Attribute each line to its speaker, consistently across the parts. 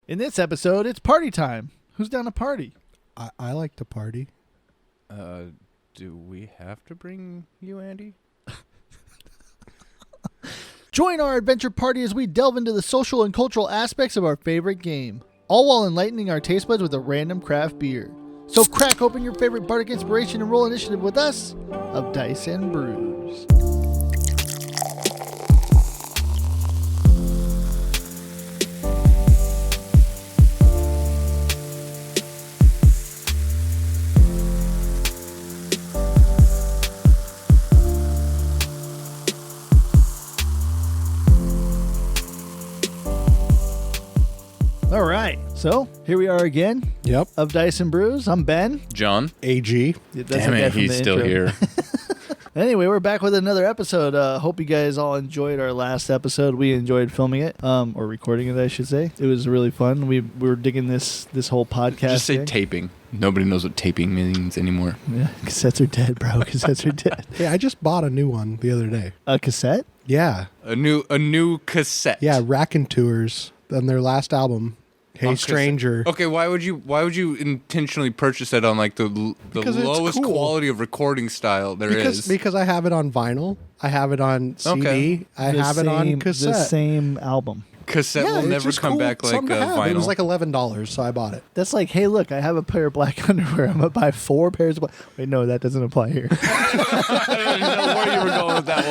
Speaker 1: In this episode, it's party time. Who's down to party?
Speaker 2: I like to party.
Speaker 3: Do we have to bring you, Andy?
Speaker 1: Join our adventure party as we delve into the social and cultural aspects of our favorite game, all while enlightening our taste buds with a random craft beer. So crack open your favorite bardic inspiration and roll initiative with us of Dice and Brews. All right, so here we are again
Speaker 2: Yep.
Speaker 1: of Dice and Brews. I'm Ben.
Speaker 3: John?
Speaker 2: AG.
Speaker 1: That's
Speaker 3: Damn
Speaker 1: the guy
Speaker 3: it,
Speaker 1: from
Speaker 3: he's
Speaker 1: the
Speaker 3: still
Speaker 1: intro.
Speaker 3: here.
Speaker 1: Anyway, we're back with another episode. Hope you guys all enjoyed our last episode. We enjoyed filming it, or recording it, I should say. It was really fun. We were digging this whole podcast.
Speaker 3: Just say
Speaker 1: thing.
Speaker 3: taping. Nobody knows what taping means anymore.
Speaker 1: Yeah, cassettes are dead, bro. Cassettes are dead.
Speaker 2: Hey, I just bought a new one the other day.
Speaker 1: A cassette?
Speaker 2: Yeah.
Speaker 3: A new cassette.
Speaker 2: Yeah, Raconteurs on their last album. Hey
Speaker 3: On cassette.
Speaker 2: Stranger.
Speaker 3: Okay, why would you intentionally purchase it on like the
Speaker 2: Because it's
Speaker 3: lowest
Speaker 2: cool.
Speaker 3: quality of recording style there is?
Speaker 2: Because I have it on vinyl. I have it on CD.
Speaker 3: Okay.
Speaker 2: I have it on cassette.
Speaker 1: The same album.
Speaker 3: Cassette
Speaker 2: Yeah,
Speaker 3: will
Speaker 2: it's
Speaker 3: never
Speaker 2: just
Speaker 3: come
Speaker 2: cool.
Speaker 3: back like
Speaker 2: Something to have.
Speaker 3: vinyl.
Speaker 2: It was like $11, so I bought it.
Speaker 1: That's like, hey, look, I have a pair of black underwear. I'm going to buy 4 pairs of black. Wait, no, that doesn't apply here.
Speaker 3: I don't know where you were going with that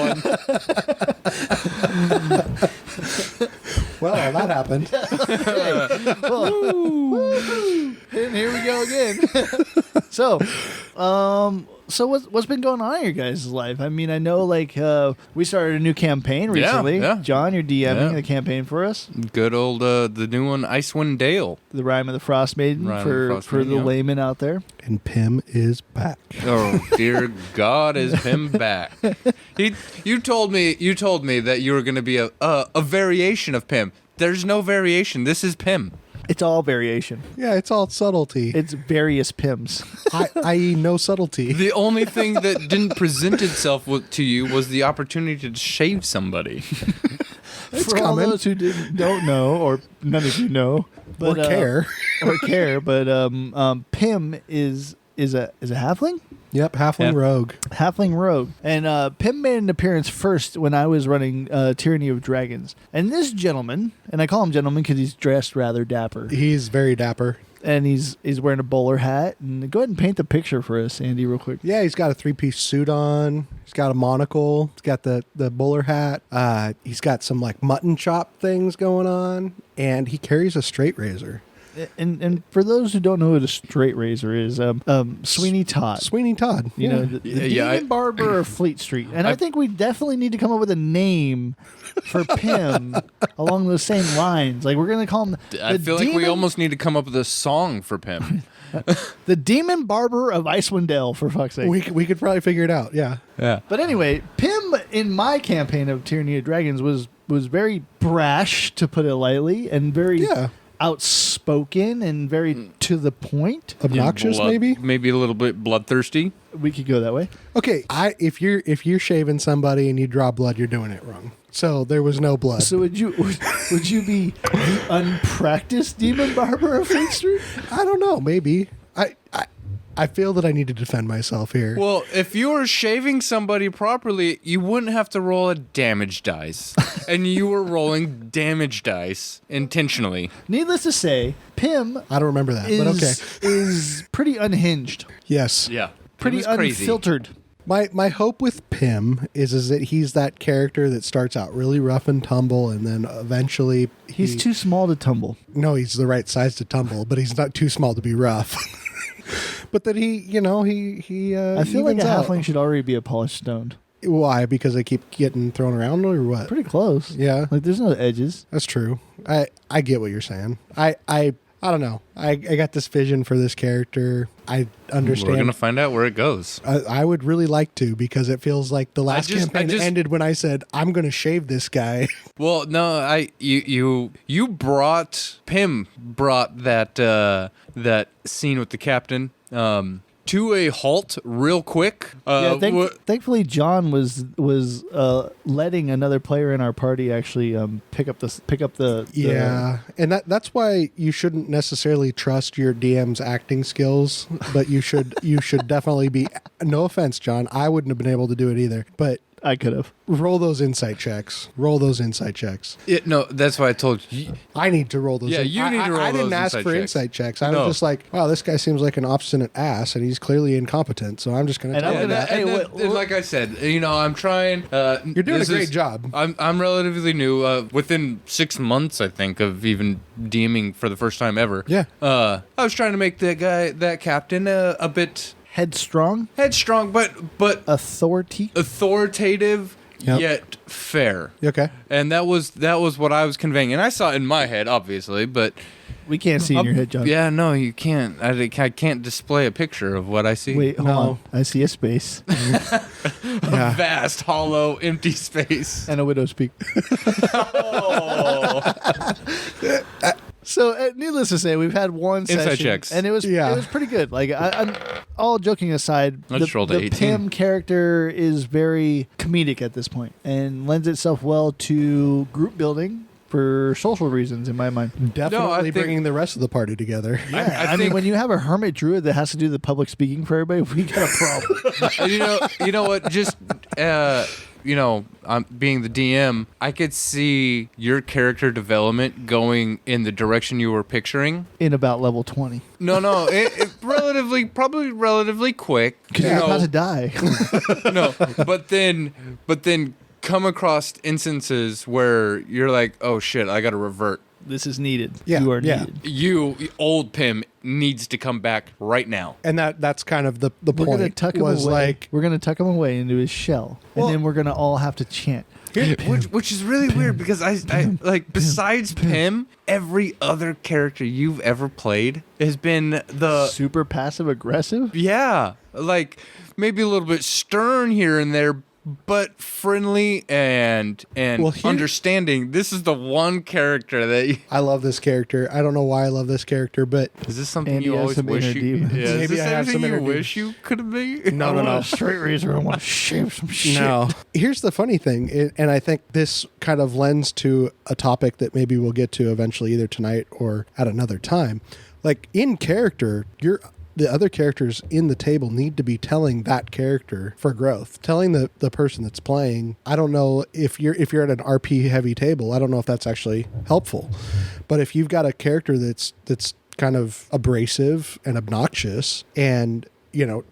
Speaker 3: one.
Speaker 2: Well, that happened.
Speaker 1: And here we go again. So what's been going on in your guys' life? I mean, I know we started a new campaign recently.
Speaker 3: yeah.
Speaker 1: John, you're DMing
Speaker 3: Yeah.
Speaker 1: the campaign for us.
Speaker 3: Good old the new one, Icewind Dale.
Speaker 1: The Rime of the Frost Maiden
Speaker 3: Rime of
Speaker 1: for
Speaker 3: the Frost
Speaker 1: for
Speaker 3: Maiden,
Speaker 1: the
Speaker 3: yeah.
Speaker 1: layman out there.
Speaker 2: And Pim is back.
Speaker 3: Oh dear God, is Pim back? You told me that you were going to be a variation of Pim. There's no variation. This is Pim.
Speaker 1: It's all variation.
Speaker 2: Yeah, it's all subtlety.
Speaker 1: It's various Pims.
Speaker 2: I.e. no subtlety.
Speaker 3: The only thing that didn't present itself to you was the opportunity to shave somebody.
Speaker 2: It's
Speaker 1: for all
Speaker 2: coming.
Speaker 1: those who don't know, or none of you know, but,
Speaker 2: or care.
Speaker 1: but Pim is a halfling.
Speaker 2: Yep, Halfling
Speaker 3: Yeah.
Speaker 2: Rogue.
Speaker 1: Halfling Rogue. And Pim made an appearance first when I was running Tyranny of Dragons. And this gentleman, and I call him gentleman because he's dressed rather dapper,
Speaker 2: He's very dapper.
Speaker 1: and he's wearing a bowler hat. And go ahead and paint the picture for us, Andy, real quick.
Speaker 2: Yeah, he's got a 3-piece suit on. He's got a monocle. He's got the bowler hat. He's got some like mutton chop things going on, and he carries a straight razor.
Speaker 1: And for those who don't know what a straight razor is, Sweeney Todd.
Speaker 2: Sweeney Todd.
Speaker 1: You know, the
Speaker 3: Yeah,
Speaker 1: Demon Barber of Fleet Street. And I think we definitely need to come up with a name for Pim along those same lines. Like, we're going to call him
Speaker 3: I feel like we almost need to come up with a song for Pim.
Speaker 1: the Demon Barber of Icewind Dale, for fuck's sake.
Speaker 2: we could probably figure it out. Yeah.
Speaker 3: Yeah.
Speaker 1: But anyway, Pim in my campaign of Tyranny of Dragons was very brash, to put it lightly, and very
Speaker 2: Yeah.
Speaker 1: outspoken and very to the point.
Speaker 2: Obnoxious, maybe.
Speaker 3: Maybe a little bit bloodthirsty.
Speaker 1: We could go that way.
Speaker 2: Okay, if you're shaving somebody and you draw blood, you're doing it wrong. So there was no blood.
Speaker 1: So would you be the unpracticed Demon Barber of Fleet Street?
Speaker 2: I don't know. Maybe I feel that I need to defend myself here.
Speaker 3: Well, if you were shaving somebody properly, you wouldn't have to roll a damage dice. And you were rolling damage dice intentionally.
Speaker 1: Needless to say, Pim
Speaker 2: I don't remember that, but okay.
Speaker 1: is pretty unhinged,
Speaker 2: Yes.
Speaker 3: Yeah.
Speaker 1: pretty
Speaker 3: It was crazy.
Speaker 1: unfiltered.
Speaker 2: My hope with Pim is that he's that character that starts out really rough and tumble, and then eventually
Speaker 1: He's too small to tumble.
Speaker 2: No, he's the right size to tumble, but he's not too small to be rough. But that he
Speaker 1: I feel like a
Speaker 2: evens out.
Speaker 1: halfling should already be a polished stone.
Speaker 2: Why? Because they keep getting thrown around, or what?
Speaker 1: Pretty close.
Speaker 2: Yeah,
Speaker 1: Like there's no edges.
Speaker 2: that's true. I get what you're saying. I don't know. I got this vision for this character. I understand.
Speaker 3: We're going to find out where it goes.
Speaker 2: I would really like to, because it feels like the last
Speaker 3: I
Speaker 2: campaign
Speaker 3: just-
Speaker 2: ended when I said I'm going to shave this guy.
Speaker 3: Well, no, you brought Pim brought that scene with the captain to a halt real quick.
Speaker 1: Thankfully, John was letting another player in our party actually pick up the
Speaker 2: Yeah, and that's why you shouldn't necessarily trust your DM's acting skills, but you should definitely be. No offense, John, I wouldn't have been able to do it either, but
Speaker 1: I could have.
Speaker 2: roll those insight checks. Roll those insight checks.
Speaker 3: No, that's why I told you.
Speaker 2: I need to roll those.
Speaker 3: Yeah, you need to roll
Speaker 2: I didn't
Speaker 3: those
Speaker 2: ask
Speaker 3: insight
Speaker 2: for
Speaker 3: checks.
Speaker 2: insight checks. I
Speaker 3: No.
Speaker 2: was just like, wow, this guy seems like an obstinate ass, and he's clearly incompetent. So I'm just going to
Speaker 1: And
Speaker 2: tell
Speaker 1: I'm
Speaker 2: him
Speaker 1: gonna-
Speaker 2: that.
Speaker 1: hey,
Speaker 3: And like I said, I'm trying.
Speaker 2: You're doing a great job.
Speaker 3: I'm relatively new. Within 6 months, I think, of even DMing for the first time ever.
Speaker 2: Yeah.
Speaker 3: I was trying to make that captain a bit
Speaker 1: Headstrong,
Speaker 3: headstrong, but authoritative,
Speaker 2: Yep.
Speaker 3: yet fair.
Speaker 2: You okay?
Speaker 3: And that was what I was conveying, and I saw it in my head, obviously, but
Speaker 1: we can't see in your head, John.
Speaker 3: yeah, no, you can't. I can't display a picture of what I see.
Speaker 1: Wait, hold
Speaker 2: No.
Speaker 1: on. I see a space
Speaker 2: Yeah.
Speaker 3: Vast, hollow, empty space.
Speaker 1: and a widow's peak.
Speaker 3: Oh.
Speaker 1: So, needless to say, we've had one
Speaker 3: Inside
Speaker 1: session,
Speaker 3: checks.
Speaker 1: and it was pretty good. Like, I'm all joking aside,
Speaker 3: I just rolled a
Speaker 1: the
Speaker 3: 18.
Speaker 1: Pim character is very comedic at this point and lends itself well to group building for social reasons, in my mind.
Speaker 2: Definitely
Speaker 3: think-
Speaker 2: bringing the rest of the party together.
Speaker 1: Yeah,
Speaker 3: I
Speaker 1: I mean,
Speaker 3: think-
Speaker 1: when you have a hermit druid that has to do the public speaking for everybody, we got a problem.
Speaker 3: And you know what? Just I'm being the DM. I could see your character development going in the direction you were picturing.
Speaker 1: In about level 20.
Speaker 3: No, probably relatively quick.
Speaker 1: Because you're about to die.
Speaker 3: No, but then come across instances where you're like, oh shit, I got to revert.
Speaker 1: This is needed.
Speaker 2: Yeah,
Speaker 1: You are
Speaker 2: yeah.
Speaker 1: needed.
Speaker 3: You, old Pim, needs to come back right now.
Speaker 2: And that's kind of the
Speaker 1: We're
Speaker 2: point.
Speaker 1: gonna tuck him
Speaker 2: was
Speaker 1: away.
Speaker 2: like,
Speaker 1: We're gonna tuck him away into his shell,
Speaker 2: Well-
Speaker 1: and then we're gonna all have to chant.
Speaker 3: Which is really weird because I like besides Pim, every other character you've ever played has been the
Speaker 1: Super passive aggressive.
Speaker 3: yeah, like maybe a little bit stern here and there, but friendly and
Speaker 2: Well, here-
Speaker 3: understanding. This is the one character that you,
Speaker 2: I love this character. I don't know why I love this character, but
Speaker 3: is this something
Speaker 1: Andy
Speaker 3: you
Speaker 1: has
Speaker 3: always
Speaker 1: some
Speaker 3: wish
Speaker 1: inner
Speaker 3: you?
Speaker 1: demons.
Speaker 3: Yeah, is
Speaker 2: Maybe
Speaker 3: this
Speaker 2: I have
Speaker 3: everything
Speaker 2: some
Speaker 3: you
Speaker 2: inner
Speaker 3: wish you could be?
Speaker 2: no.
Speaker 1: Straight razor. I want to shave some shit.
Speaker 2: No. Here's the funny thing, and I think this kind of lends to a topic that maybe we'll get to eventually, either tonight or at another time. Like in character, the other characters in the table need to be telling that character for growth. Telling the person that's playing, I don't know if you're at an RP heavy table, I don't know if that's actually helpful. But if you've got a character that's kind of abrasive and obnoxious and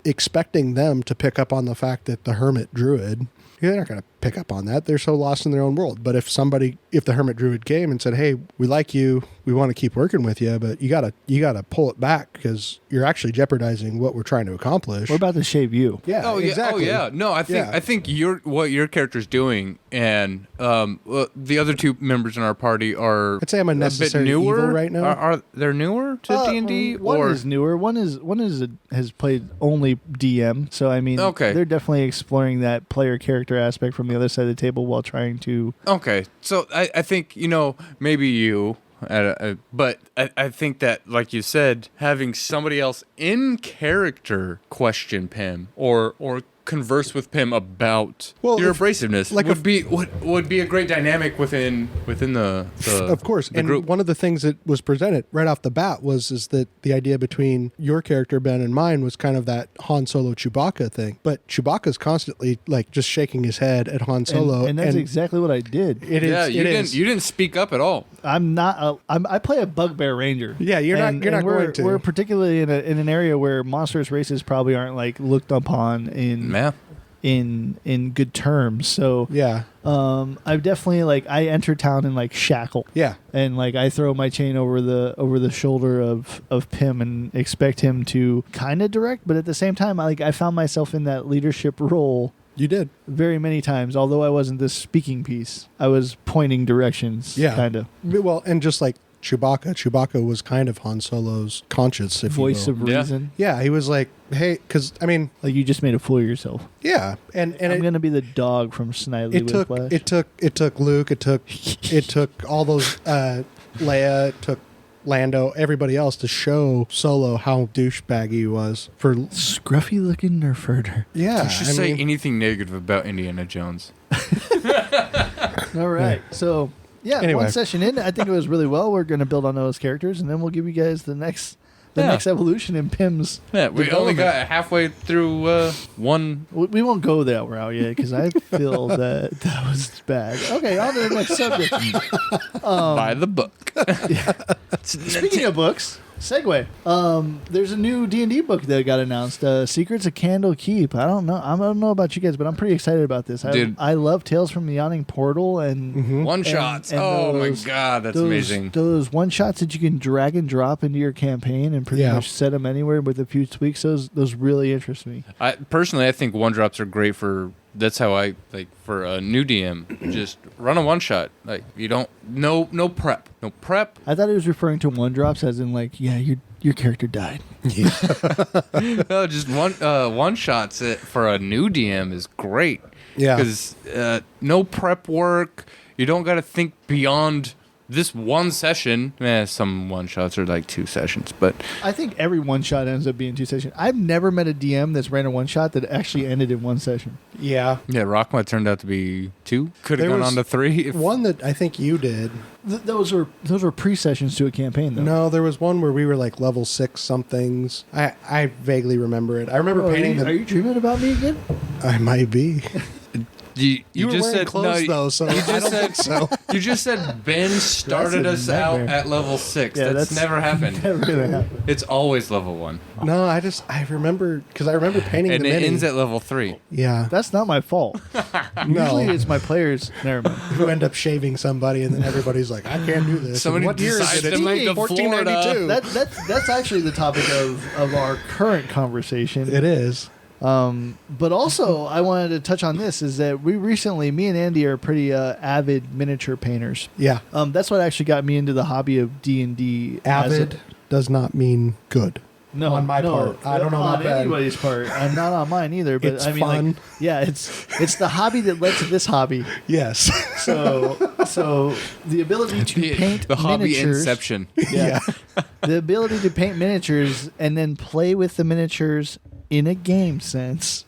Speaker 2: expecting them to pick up on the fact that the hermit druid, they're not going to pick up on that. They're so lost in their own world. But if the hermit druid came and said, "Hey, we like you, we want to keep working with you, but you gotta pull it back because you're actually jeopardizing what we're trying to accomplish."
Speaker 1: We're about to shave you.
Speaker 2: Yeah,
Speaker 3: Oh yeah,
Speaker 2: exactly.
Speaker 3: oh yeah. No, I think what your character's doing, and the other two members in our party are.
Speaker 2: I'd say I'm a
Speaker 3: bit
Speaker 2: necessary
Speaker 3: newer
Speaker 2: evil right now.
Speaker 3: Are they newer to D&D?
Speaker 1: One
Speaker 3: or
Speaker 1: is newer. One has played only DM. So I mean,
Speaker 3: Okay.
Speaker 1: they're definitely exploring that player character aspect from the other side of the table while trying to.
Speaker 3: okay? So I think maybe you. But I think that, like you said, having somebody else in character question Pim or converse with Pim about your abrasiveness would be a great dynamic within the
Speaker 2: Of course,
Speaker 3: the
Speaker 2: and
Speaker 3: group.
Speaker 2: one of the things that was presented right off the bat is that the idea between your character Ben and mine was kind of that Han Solo Chewbacca thing. But Chewbacca's constantly like just shaking his head at Han Solo,
Speaker 1: and that's exactly what I did.
Speaker 2: It is.
Speaker 3: Yeah,
Speaker 2: it
Speaker 3: you
Speaker 2: is.
Speaker 3: didn't speak up at all.
Speaker 1: I'm not. I play a bugbear ranger.
Speaker 2: Yeah, you're not
Speaker 1: we're,
Speaker 2: going to.
Speaker 1: We're particularly in an area where monstrous races probably aren't like looked upon
Speaker 3: Yeah.
Speaker 1: in good terms. So
Speaker 2: Yeah,
Speaker 1: I've definitely I enter town in like shackle.
Speaker 2: yeah.
Speaker 1: And I throw my chain over the shoulder of Pim and expect him to kind of direct, but at the same time, I found myself in that leadership role
Speaker 2: You did.
Speaker 1: very many times. Although I wasn't the speaking piece, I was pointing directions.
Speaker 2: Yeah.
Speaker 1: kind of
Speaker 2: Well, and just like Chewbacca was kind of Han Solo's conscience, if
Speaker 1: voice
Speaker 2: you will.
Speaker 1: of
Speaker 3: Yeah.
Speaker 1: reason.
Speaker 2: Yeah, he was like, hey, because I mean,
Speaker 1: Like you just made a fool of yourself.
Speaker 2: yeah, and
Speaker 1: I'm
Speaker 2: it,
Speaker 1: gonna be the dog from Snidely
Speaker 2: it took
Speaker 1: Whiplash.
Speaker 2: Luke, it took all those Leia, it took Lando, everybody else to show Solo how douchebaggy he was for.
Speaker 1: Scruffy looking nerf herder.
Speaker 2: Yeah,
Speaker 3: You should say anything negative about Indiana Jones.
Speaker 1: All right. So, yeah,
Speaker 2: Anyway.
Speaker 1: one session in, I think it was really well. We're going to build on those characters, and then we'll give you guys the next evolution in Pim's.
Speaker 3: Yeah, we only
Speaker 1: development.
Speaker 3: got halfway through one.
Speaker 1: We won't go that route yet because I feel that was bad. Okay, on to the next subject.
Speaker 3: By the book.
Speaker 1: Speaking of books, segue. There's a new D&D book that got announced. Secrets of Candle Keep. I don't know about you guys, but I'm pretty excited about this.
Speaker 3: Dude.
Speaker 1: I love Tales from the Yawning Portal and
Speaker 3: One shots.
Speaker 1: and
Speaker 3: Oh
Speaker 1: those-
Speaker 3: my god, that's
Speaker 1: those,
Speaker 3: amazing.
Speaker 1: Those one shots that you can drag and drop into your campaign and pretty
Speaker 2: Yeah.
Speaker 1: much set them anywhere with a few tweaks. Those really interest me.
Speaker 3: I think one drops are great for. That's how I like for a new DM. Just run a one shot. Like you don't no prep.
Speaker 1: I thought he was referring to one drops as in like, yeah, your character died.
Speaker 3: No, just one shots it for a new DM is great.
Speaker 2: Yeah.
Speaker 3: Because no prep work. You don't got to think beyond this one session. Some one shots are like 2 sessions, but
Speaker 1: I think every one shot ends up being 2 sessions. I've never met a DM that's ran a one shot that actually ended in 1 session.
Speaker 2: Yeah.
Speaker 3: yeah, Rockma turned out to be 2. Could have
Speaker 2: There
Speaker 3: gone
Speaker 2: was
Speaker 3: on to 3. If,
Speaker 2: One that I think you did.
Speaker 1: Those were pre-sessions to a campaign, though.
Speaker 2: No, there was one where we were like level 6 somethings. I vaguely remember it. I remember painting
Speaker 1: Are
Speaker 2: them.
Speaker 1: you dreaming about me again?
Speaker 2: I might be.
Speaker 3: you
Speaker 2: You were
Speaker 3: just
Speaker 2: wearing
Speaker 3: said
Speaker 2: clothes
Speaker 3: no,
Speaker 2: though, so
Speaker 3: you
Speaker 2: I
Speaker 3: just
Speaker 2: don't
Speaker 3: said
Speaker 2: think so.
Speaker 3: You just said Ben started
Speaker 1: That's
Speaker 3: us
Speaker 1: a
Speaker 3: out
Speaker 1: nightmare.
Speaker 3: at level 6.
Speaker 1: Yeah,
Speaker 3: that's never happened.
Speaker 1: Never gonna happen.
Speaker 3: It's always level 1.
Speaker 2: No, I remember because I remember painting
Speaker 3: And
Speaker 2: the
Speaker 3: it
Speaker 2: mini.
Speaker 3: ends at level 3.
Speaker 2: Yeah.
Speaker 1: That's not my fault.
Speaker 2: No.
Speaker 1: Usually it's my players. Never mind.
Speaker 2: Who end up shaving somebody, and then everybody's like, "I can't do this."
Speaker 3: Somebody
Speaker 2: And what year
Speaker 3: decides
Speaker 2: is it?
Speaker 3: to make the
Speaker 2: 1492.
Speaker 1: That's actually the topic of our current conversation.
Speaker 2: It is.
Speaker 1: But also, I wanted to touch on this is that me and Andy are pretty avid miniature painters.
Speaker 2: Yeah.
Speaker 1: That's what actually got me into the hobby of D&D.
Speaker 2: Avid does not mean good.
Speaker 1: No,
Speaker 2: on my part. I don't know
Speaker 1: on
Speaker 2: about Ben.
Speaker 1: anybody's part. I'm not on mine either. But
Speaker 2: It's
Speaker 1: I mean,
Speaker 2: fun.
Speaker 1: like, yeah, it's the hobby that led to this hobby.
Speaker 2: Yes.
Speaker 1: So the ability to paint
Speaker 3: the hobby
Speaker 1: miniatures.
Speaker 3: inception.
Speaker 1: Yeah. The ability to paint miniatures and then play with the miniatures in a game sense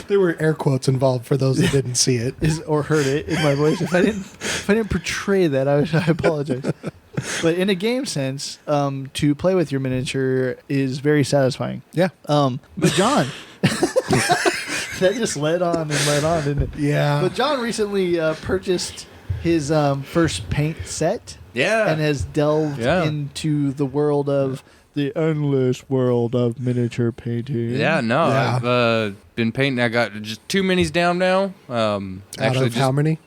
Speaker 2: There were air quotes involved for those that didn't see it.
Speaker 1: or heard it in my voice. If I didn't portray that, I apologize. But in a game sense, to play with your miniature is very satisfying.
Speaker 2: Yeah.
Speaker 1: But John, that just led on, didn't it?
Speaker 2: Yeah.
Speaker 1: But John recently purchased his first paint set
Speaker 3: Yeah.
Speaker 1: and has delved
Speaker 3: Yeah.
Speaker 1: into the world of the endless world of miniature painting.
Speaker 3: Yeah, no,
Speaker 2: Yeah.
Speaker 3: I've been painting. I got just 2 minis down now.
Speaker 2: Out
Speaker 3: Actually,
Speaker 2: of how many?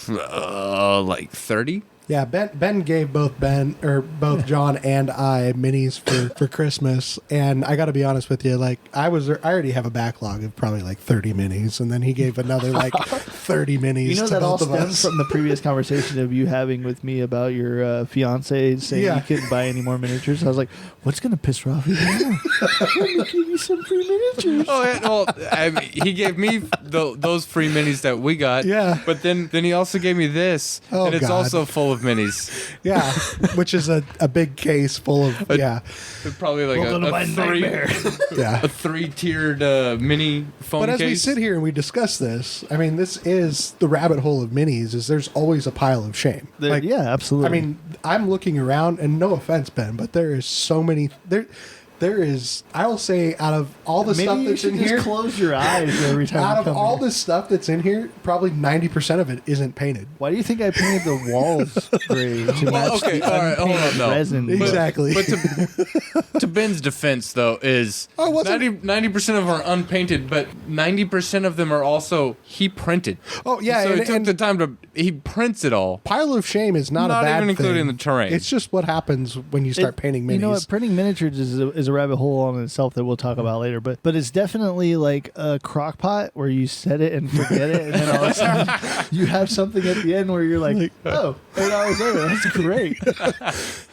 Speaker 3: like 30.
Speaker 2: Yeah, Ben gave both John and I minis for Christmas, and I got to be honest with you, like I already have a backlog of probably like 30 minis, and then he gave another like 30 minis.
Speaker 1: You know
Speaker 2: to
Speaker 1: that all
Speaker 2: both of
Speaker 1: stems
Speaker 2: us.
Speaker 1: from the previous conversation of you having with me about your fiance saying
Speaker 2: Yeah.
Speaker 1: you couldn't buy any more miniatures. I was like, what's going to piss Rafi off? Let me give you some free miniatures.
Speaker 3: Oh, yeah, well, I mean, he gave me those free minis that we got.
Speaker 2: Yeah.
Speaker 3: But then he also gave me this,
Speaker 2: Oh,
Speaker 3: and it's
Speaker 2: God.
Speaker 3: also full of minis.
Speaker 2: Yeah, which is a big case full of
Speaker 3: It's probably like
Speaker 1: Welcome to my
Speaker 3: a three
Speaker 1: nightmare.
Speaker 2: yeah.
Speaker 3: a 3-tiered mini phone
Speaker 2: But as we
Speaker 3: case.
Speaker 2: sit here and we discuss this, I mean, this is the rabbit hole of minis. Is there's always a pile of shame.
Speaker 1: Yeah, absolutely.
Speaker 2: I mean, I'm looking around, and no offense, Ben, but there is so many. There is. I'll say, out of all the
Speaker 1: maybe
Speaker 2: stuff
Speaker 1: you
Speaker 2: that's
Speaker 1: should
Speaker 2: in
Speaker 1: just
Speaker 2: here,
Speaker 1: close your eyes every time.
Speaker 2: out
Speaker 1: you
Speaker 2: of
Speaker 1: come
Speaker 2: all
Speaker 1: here.
Speaker 2: the stuff that's in here, probably 90% of it isn't painted.
Speaker 1: Why do you think I painted the walls gray to
Speaker 3: Well,
Speaker 1: match
Speaker 3: okay,
Speaker 1: the
Speaker 3: all right, hold on,
Speaker 1: unpainted
Speaker 3: no.
Speaker 1: resin?
Speaker 3: But-
Speaker 2: Exactly.
Speaker 3: But to Ben's defense, though, is
Speaker 2: Oh, it wasn't-
Speaker 3: 90% of them are unpainted, but 90% of them are also he printed.
Speaker 2: Oh, yeah,
Speaker 3: so
Speaker 2: and-
Speaker 3: he took
Speaker 2: and-
Speaker 3: the time to he prints it all.
Speaker 2: Pile of shame is not a
Speaker 3: Not
Speaker 2: bad
Speaker 3: even including
Speaker 2: thing.
Speaker 3: the terrain.
Speaker 2: It's just what happens when you start painting minis.
Speaker 1: You know what? Printing miniatures is a rabbit hole on itself that we'll talk about later. But it's definitely like a crock pot where you set it and forget it, and then all of a sudden you have something at the end where you're like, oh, $8 later. That's great.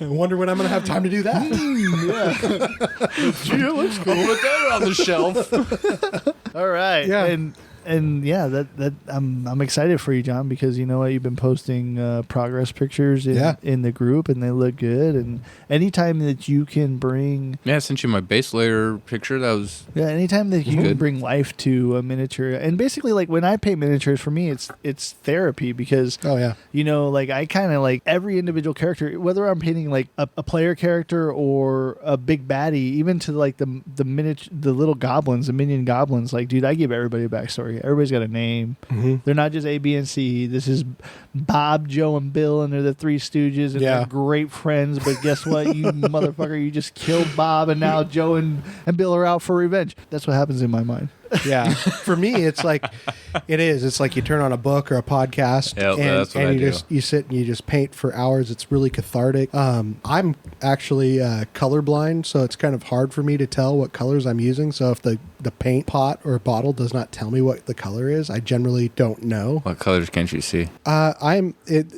Speaker 2: I wonder when I'm going to have time to do that.
Speaker 1: Yeah. Gee, it looks cool.
Speaker 3: Put that on the shelf.
Speaker 1: All right.
Speaker 2: Yeah.
Speaker 1: And And yeah, that I'm excited for you, John, because you know what, you've been posting progress pictures in the group, and they look good. And anytime that you can bring
Speaker 3: Yeah, I sent you my base layer picture. That was
Speaker 1: anytime that you can
Speaker 3: good.
Speaker 1: bring life to a miniature, and basically like when I paint miniatures, for me it's therapy because
Speaker 2: Oh yeah.
Speaker 1: you know, like I kind of like every individual character, whether I'm painting like a player character or a big baddie, even to like the little goblins, the minion goblins. Like, dude, I give everybody a backstory. Everybody's got a name.
Speaker 2: Mm-hmm.
Speaker 1: They're not just A, B, and C. This is Bob, Joe, and Bill, and they're the three Stooges, and
Speaker 2: Yeah.
Speaker 1: they're great friends. But guess what, you motherfucker, you just killed Bob, and now Joe and Bill are out for revenge. That's what happens in my mind.
Speaker 2: Yeah. For me, it's like it's like you turn on a book or a podcast,
Speaker 3: Yeah,
Speaker 2: and,
Speaker 3: that's what I do.
Speaker 2: you sit and you just paint for hours. It's really cathartic. I'm actually colorblind, so it's kind of hard for me to tell what colors I'm using. So if the paint pot or bottle does not tell me what the color is, I generally don't know.
Speaker 3: what colors can't you see?
Speaker 2: I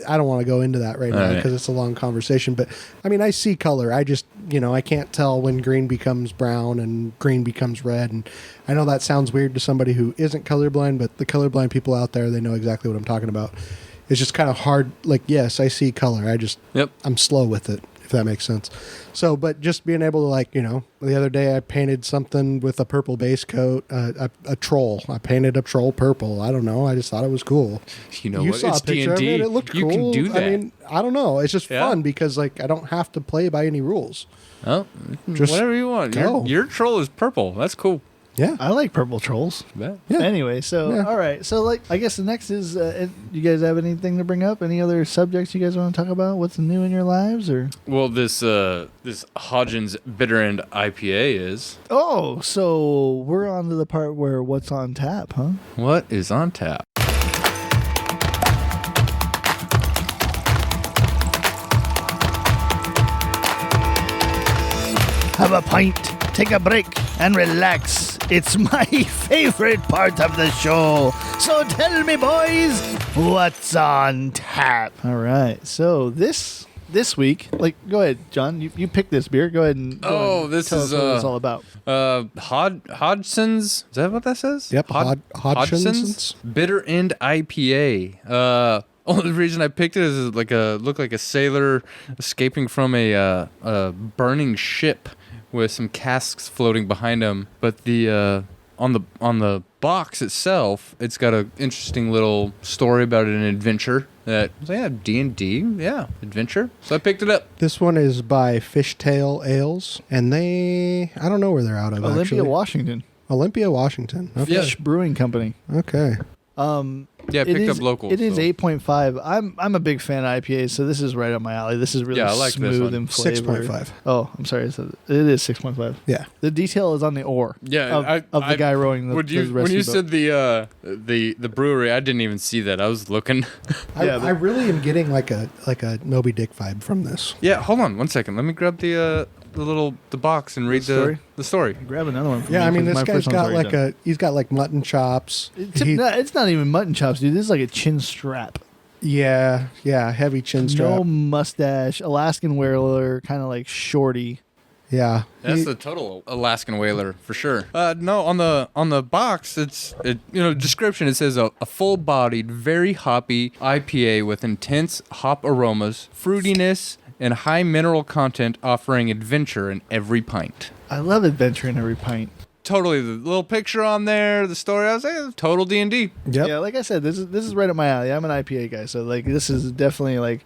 Speaker 2: don't want to go into that right now
Speaker 3: right.
Speaker 2: because it's a long conversation. But I mean, I see color. I just, I can't tell when green becomes brown and green becomes red. And I know that sounds weird to somebody who isn't colorblind, but the colorblind people out there, they know exactly what I'm talking about. It's just kind of hard. Like, yes, I see color.
Speaker 3: Yep.
Speaker 2: I'm slow with it, if that makes sense. So, but just being able to, like, the other day I painted something with a purple base coat, a troll. I painted a troll purple. I don't know. I just thought it was cool.
Speaker 3: You know
Speaker 2: You
Speaker 3: what?
Speaker 2: saw
Speaker 3: It's
Speaker 2: a picture
Speaker 3: D&D.
Speaker 2: of it. It looked
Speaker 3: you
Speaker 2: cool.
Speaker 3: can do that.
Speaker 2: I mean, I don't know. It's just
Speaker 3: Yeah.
Speaker 2: fun because, like, I don't have to play by any rules.
Speaker 3: Oh,
Speaker 2: Just
Speaker 3: whatever you want.
Speaker 2: go.
Speaker 3: Your troll is purple. That's cool.
Speaker 2: Yeah.
Speaker 1: I like purple trolls.
Speaker 3: Bet.
Speaker 2: Yeah.
Speaker 1: Anyway, so
Speaker 2: Yeah.
Speaker 1: all right, so like I guess the next is, you guys have anything to bring up? Any other subjects you guys want to talk about? What's new in your lives, or?
Speaker 3: Well, this Hodgins Bitter End IPA is.
Speaker 1: Oh, so we're on to the part where what's on tap, huh?
Speaker 3: What is on tap?
Speaker 1: Have a pint, take a break, and relax. It's my favorite part of the show. So tell me, boys, what's on tap? All right. So this week, like, go ahead, John. You pick this beer. Go ahead and
Speaker 3: This
Speaker 1: tell
Speaker 3: is
Speaker 1: us what it's all about.
Speaker 3: Hodgson's. Is that what that says?
Speaker 2: Yep, Hodgson's.
Speaker 3: Bitter End IPA. Only reason I picked it is it looked like a sailor escaping from a burning ship with some casks floating behind him. But the on the box itself, it's got an interesting little story about an adventure that D&D, adventure. So I picked it up.
Speaker 2: This one is by Fishtail Ales, and I don't know where they're out of,
Speaker 1: Olympia,
Speaker 2: actually.
Speaker 1: Washington.
Speaker 2: Olympia, Washington. Okay.
Speaker 3: Yeah.
Speaker 1: Fish Brewing Company.
Speaker 2: Okay.
Speaker 3: Yeah, I picked
Speaker 1: It
Speaker 3: up
Speaker 1: is-
Speaker 3: local.
Speaker 1: It is
Speaker 3: so.
Speaker 1: 8.5. I'm a big fan of IPAs, so this is right up my alley. This is really
Speaker 3: Yeah, I like this
Speaker 1: smooth
Speaker 3: one.
Speaker 1: and flavored.
Speaker 2: 6.5.
Speaker 1: Oh, I'm sorry. So it is 6.5.
Speaker 2: Yeah.
Speaker 1: The detail is on the oar.
Speaker 3: Yeah,
Speaker 1: of the guy rowing the
Speaker 3: When you
Speaker 1: rescue boat.
Speaker 3: said the brewery, I didn't even see that. I was looking.
Speaker 1: Yeah,
Speaker 2: I really am getting like a Moby Dick vibe from this.
Speaker 3: Yeah, hold on 1 second. Let me grab the box and read
Speaker 1: story?
Speaker 3: the story.
Speaker 1: Grab another one. For
Speaker 2: Yeah,
Speaker 1: me,
Speaker 2: I mean,
Speaker 1: 'cause
Speaker 2: this
Speaker 1: my
Speaker 2: guy's
Speaker 1: first one's
Speaker 2: got
Speaker 1: already
Speaker 2: like
Speaker 1: done.
Speaker 2: he's got like mutton chops.
Speaker 1: It's not even mutton chops, dude. This is like a chin strap.
Speaker 2: Yeah, heavy chin strap.
Speaker 1: No mustache, Alaskan whaler, kind of like shorty.
Speaker 2: Yeah.
Speaker 3: That's the total Alaskan whaler for sure. No, on the box, description. It says a full-bodied, very hoppy IPA with intense hop aromas, fruitiness, and high mineral content, offering adventure in every pint.
Speaker 1: I love adventure in every pint.
Speaker 3: Totally, the little picture on there, the story. I was like, total D&D.
Speaker 2: Yep.
Speaker 1: Yeah, like I said, this is right up my alley. I'm an IPA guy, so like this is definitely like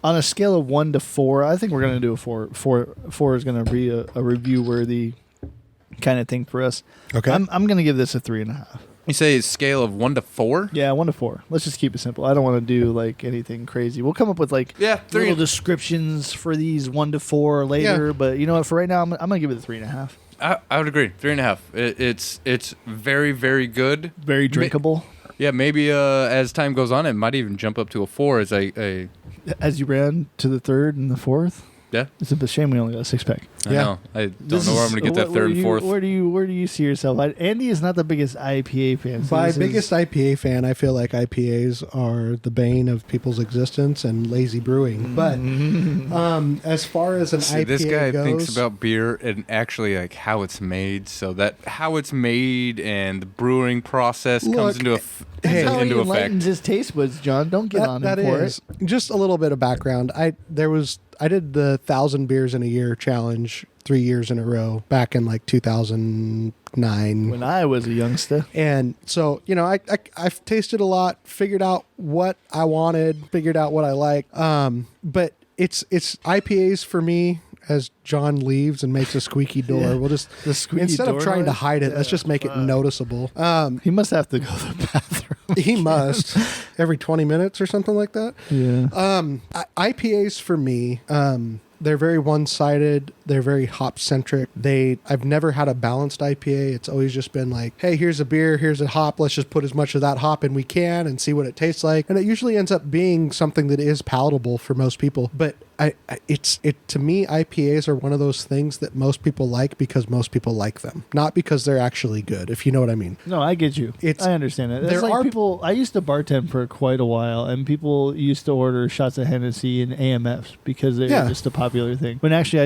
Speaker 1: on a scale of 1 to 4. I think we're gonna do a 4. 4 is gonna be a review worthy kind of thing for us.
Speaker 2: Okay.
Speaker 1: I'm gonna give this a 3.5.
Speaker 3: You say scale of 1 to 4?
Speaker 1: Yeah, 1 to 4. Let's just keep it simple. I don't want to do like anything crazy. We'll come up with like
Speaker 3: Yeah, 3.
Speaker 1: little descriptions for these 1 to 4 later.
Speaker 2: Yeah.
Speaker 1: But you know what? For right now, I'm gonna give it a 3.5.
Speaker 3: I would agree. 3.5. It's very, very good.
Speaker 1: Very drinkable.
Speaker 3: Yeah, maybe as time goes on, it might even jump up to a 4 as
Speaker 1: As you ran to the 3rd and the 4th.
Speaker 3: Yeah.
Speaker 1: It's a shame we only got a 6-pack.
Speaker 3: I
Speaker 2: Yeah.
Speaker 3: know. I don't know where I'm going to get that third and fourth.
Speaker 1: Where do you see yourself? Andy is not the biggest IPA fan. So
Speaker 2: By
Speaker 1: this is-
Speaker 2: biggest IPA fan, I feel like IPAs are the bane of people's existence and lazy brewing. But as far as an
Speaker 3: See,
Speaker 2: IPA
Speaker 3: this guy
Speaker 2: goes,
Speaker 3: thinks about beer and actually like how it's made, so that how it's made and the brewing process
Speaker 2: Look,
Speaker 3: comes into
Speaker 1: That's
Speaker 2: Hey.
Speaker 1: how he
Speaker 3: into effect.
Speaker 1: enlightens his taste buds, John. Don't get on him
Speaker 2: that
Speaker 1: for
Speaker 2: is
Speaker 1: it.
Speaker 2: just a little bit of background. I did the 1,000 beers in a year challenge 3 years in a row back in like 2009.
Speaker 1: When I was a youngster.
Speaker 2: And so, I've tasted a lot, figured out what I wanted, figured out what I like. But it's IPAs for me. As John leaves and makes a squeaky door,
Speaker 1: Yeah.
Speaker 2: we'll just
Speaker 1: The squeaky
Speaker 2: instead of
Speaker 1: door
Speaker 2: trying to
Speaker 1: noise?
Speaker 2: hide it, let's
Speaker 1: Yeah,
Speaker 2: just make it
Speaker 1: fuck.
Speaker 2: noticeable.
Speaker 1: He must have to go to the bathroom.
Speaker 2: He must every 20 minutes or something like that.
Speaker 1: Yeah.
Speaker 2: IPAs for me, they're very one-sided. They're very hop-centric. I've never had a balanced IPA. It's always just been like, hey, here's a beer, here's a hop. Let's just put as much of that hop in we can and see what it tastes like. And it usually ends up being something that is palatable for most people. But to me, IPAs are one of those things that most people like because most people like them, not because they're actually good. If you know what I mean.
Speaker 1: No, I get you. I understand it. It's
Speaker 2: there
Speaker 1: like
Speaker 2: are-
Speaker 1: people. I used to bartend for quite a while, and people used to order shots of Hennessy and AMFs because they're
Speaker 2: Yeah.
Speaker 1: just a popular thing. When actually,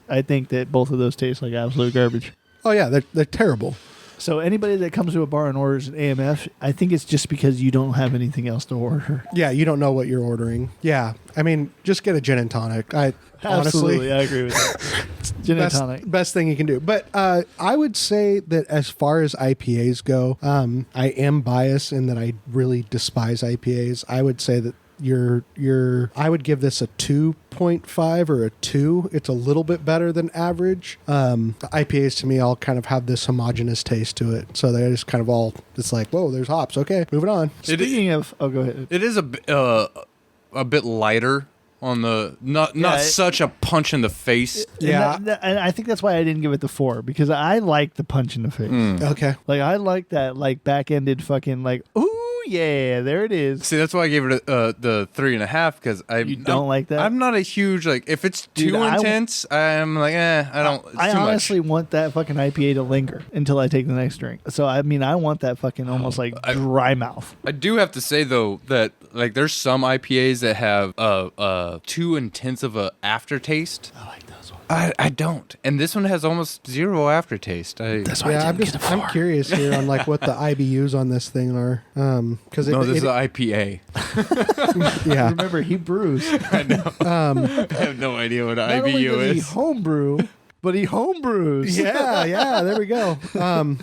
Speaker 1: I think that both of those taste like absolute garbage.
Speaker 2: Oh yeah, they're terrible.
Speaker 1: So anybody that comes to a bar and orders an AMF, I think it's just because you don't have anything else to order.
Speaker 2: Yeah, you don't know what you're ordering. Yeah, I mean, just get a gin and tonic.
Speaker 1: Absolutely,
Speaker 2: Honestly,
Speaker 1: I agree with that. Gin and tonic.
Speaker 2: best thing you can do. But I would say that as far as IPAs go, I am biased in that I really despise IPAs. I would say that I would give this a 2.5 or a 2. It's a little bit better than average. IPAs to me all kind of have this homogenous taste to it. So they're just kind of all, it's like, whoa, there's hops. Okay, moving on.
Speaker 1: Speaking of, go ahead.
Speaker 3: It is a bit lighter on the not such a punch in the face.
Speaker 2: Yeah.
Speaker 1: And I think that's why I didn't give it the 4 because I like the punch in the face.
Speaker 2: Okay.
Speaker 1: Like I like that like back-ended fucking like ooh yeah, there it is.
Speaker 3: See, that's why I gave it the 3.5 because
Speaker 1: You don't like that?
Speaker 3: I'm not a huge like if it's
Speaker 1: Dude,
Speaker 3: too intense. I'm like I don't. It's
Speaker 1: I
Speaker 3: too
Speaker 1: honestly
Speaker 3: much.
Speaker 1: want that fucking IPA to linger until I take the next drink. So I mean, I want that fucking almost like dry mouth.
Speaker 3: I do have to say though that like there's some IPAs that have too intense of a aftertaste.
Speaker 1: I like those ones.
Speaker 3: I don't, and this one has almost zero aftertaste.
Speaker 1: That's why
Speaker 2: Yeah,
Speaker 1: I didn't get a 4.
Speaker 2: I'm curious here on like what the IBUs on this thing are, because
Speaker 3: No, this is an IPA.
Speaker 2: yeah.
Speaker 1: Remember, he brews.
Speaker 3: I know. I have no idea what an
Speaker 1: Not only
Speaker 3: IBU
Speaker 1: does he
Speaker 3: is.
Speaker 1: homebrew, but he homebrews.
Speaker 2: yeah, there we go.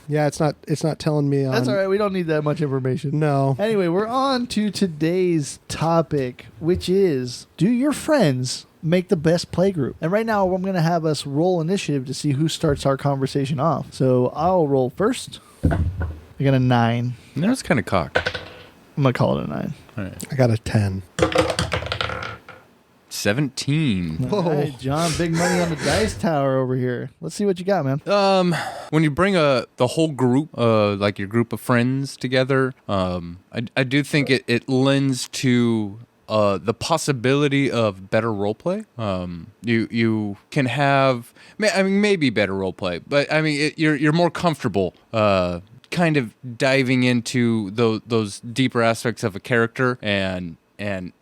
Speaker 2: Yeah, it's not telling me on.
Speaker 1: That's all right. We don't need that much information.
Speaker 2: No.
Speaker 1: Anyway, we're on to today's topic, which is do your friends make the best playgroup? And right now, I'm going to have us roll initiative to see who starts our conversation off. So I'll roll first. I got a 9.
Speaker 3: No, it's kind of cocked.
Speaker 1: I'm going to call it a 9.
Speaker 3: All right.
Speaker 2: I got a 10.
Speaker 3: 17.
Speaker 2: Whoa.
Speaker 1: All right, John, big money on the dice tower over here. Let's see what you got, man.
Speaker 3: When you bring the whole group, like your group of friends together, I do think it lends to the possibility of better roleplay. You can have, I mean, maybe better roleplay, but I mean, you're more comfortable, kind of diving into those deeper aspects of a character and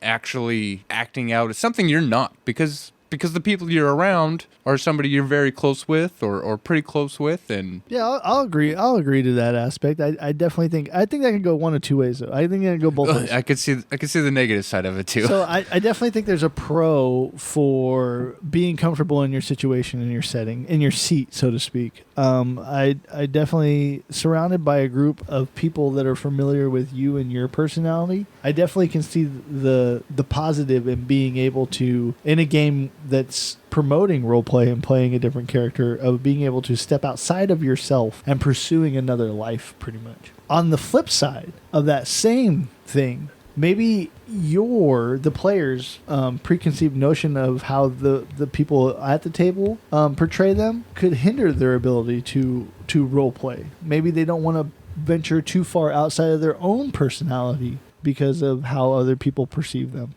Speaker 3: actually acting out as something you're not because the people you're around are somebody you're very close with or pretty close with, and
Speaker 1: Yeah, I'll agree. I'll agree to that aspect. I definitely think that can go one of two ways. Though I think that can go both ways.
Speaker 3: I could see the negative side of it too.
Speaker 1: So I definitely think there's a pro for being comfortable in your situation, in your setting, in your seat, so to speak. I definitely surrounded by a group of people that are familiar with you and your personality. I definitely can see the positive in being able to, in a game that's promoting roleplay and playing a different character, of being able to step outside of yourself and pursuing another life, pretty much. On the flip side of that same thing, maybe the player's preconceived notion of how the people at the table portray them could hinder their ability to role play. Maybe they don't want to venture too far outside of their own personality because of how other people perceive them.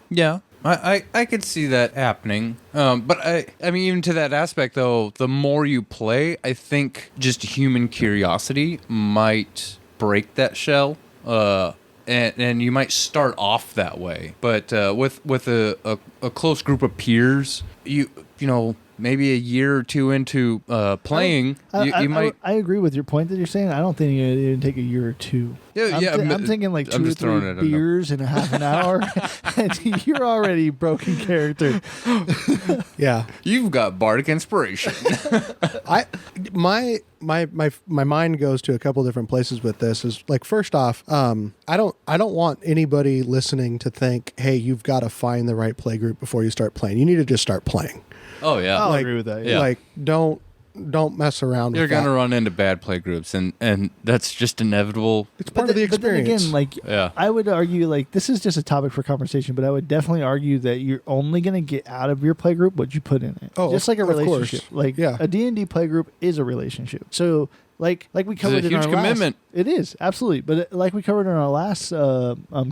Speaker 3: Yeah. I could see that happening. But I mean, even to that aspect, though, the more you play, I think just human curiosity might break that shell. And you might start off that way. But with a close group of peers, you know, maybe a year or two into playing, you might.
Speaker 1: I agree with your point that you're saying. I don't think it would even take a year or two. I'm thinking like
Speaker 3: I'm
Speaker 1: 2 or
Speaker 3: just throwing
Speaker 1: 3 beers in a half an hour, and you're already broken character.
Speaker 2: Yeah.
Speaker 3: You've got bardic inspiration.
Speaker 2: My mind goes to a couple different places with this. Is like, first off, I don't want anybody listening to think, hey, you've got to find the right play group before you start playing. You need to just start playing.
Speaker 3: Oh yeah,
Speaker 1: I'll agree with that.
Speaker 3: Yeah.
Speaker 2: Like, don't mess around
Speaker 3: You're
Speaker 2: with
Speaker 3: gonna
Speaker 2: that.
Speaker 3: run into bad play groups, and that's just inevitable.
Speaker 2: It's part of the experience.
Speaker 1: But then again, like,
Speaker 3: Yeah.
Speaker 1: I would argue, like, this is just a topic for conversation, but I would definitely argue that you're only going to get out of your play group what you put in it.
Speaker 2: Oh,
Speaker 1: just like a
Speaker 2: of course.
Speaker 1: relationship. Like,
Speaker 2: Yeah.
Speaker 1: a D&D play group is a relationship. So, like we
Speaker 3: It's
Speaker 1: covered
Speaker 3: a
Speaker 1: in our
Speaker 3: huge commitment.
Speaker 1: It is, absolutely. But like we covered in our last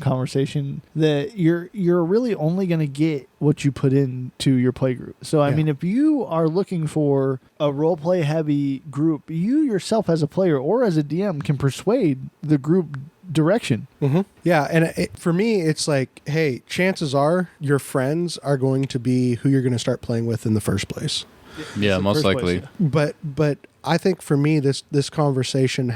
Speaker 1: conversation, that you're really only going to get what you put into your play group. So, I
Speaker 2: Yeah.
Speaker 1: mean, if you are looking for a role play heavy group, you yourself as a player or as a DM can persuade the group direction.
Speaker 2: Mm-hmm. Yeah, and for me, it's like, hey, chances are your friends are going to be who you're going to start playing with in the first place.
Speaker 3: Yeah,
Speaker 1: the
Speaker 3: most
Speaker 1: first place,
Speaker 3: likely.
Speaker 1: yeah.
Speaker 2: But I think for me, this conversation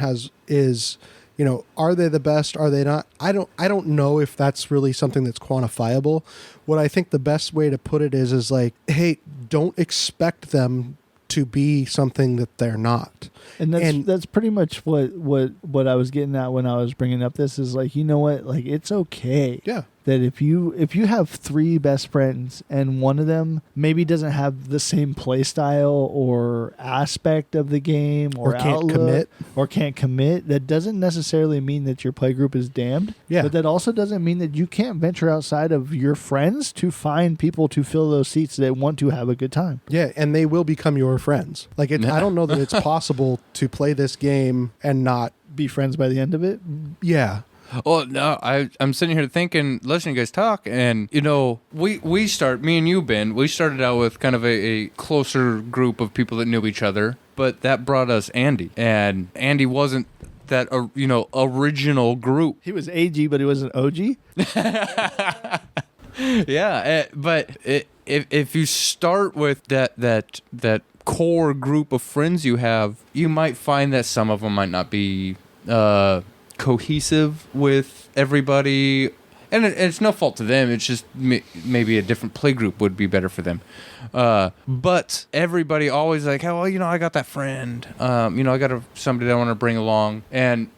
Speaker 2: is, you know, are they the best? Are they not? I don't know if that's really something that's quantifiable. What I think the best way to put it is like, hey, don't expect them to be something that they're not.
Speaker 1: And that's pretty much what I was getting at when I was bringing up this is like, you know what, like, it's okay.
Speaker 2: Yeah.
Speaker 1: That if you have 3 best friends and one of them maybe doesn't have the same play style or aspect of the game or
Speaker 2: Or can't
Speaker 1: outlook
Speaker 2: commit.
Speaker 1: or can't commit, that doesn't necessarily mean that your play group is damned.
Speaker 2: Yeah.
Speaker 1: But that also doesn't mean that you can't venture outside of your friends to find people to fill those seats that want to have a good time.
Speaker 2: Yeah, and they will become your friends. Like, I don't know that it's possible to play this game and not.
Speaker 1: Be friends by the end of it.
Speaker 2: Yeah.
Speaker 3: Well, no, I'm sitting here thinking, listening to you guys talk, and, you know, me and you, Ben, we started out with kind of a closer group of people that knew each other, but that brought us Andy, and Andy wasn't that, original group.
Speaker 1: He was AG, but he wasn't OG.
Speaker 3: Yeah, but if you start with that core group of friends you have, you might find that some of them might not be cohesive with everybody, and it's no fault to them. It's just maybe a different play group would be better for them. But everybody always like, oh, well, you know, I got that friend. I got somebody that I want to bring along, and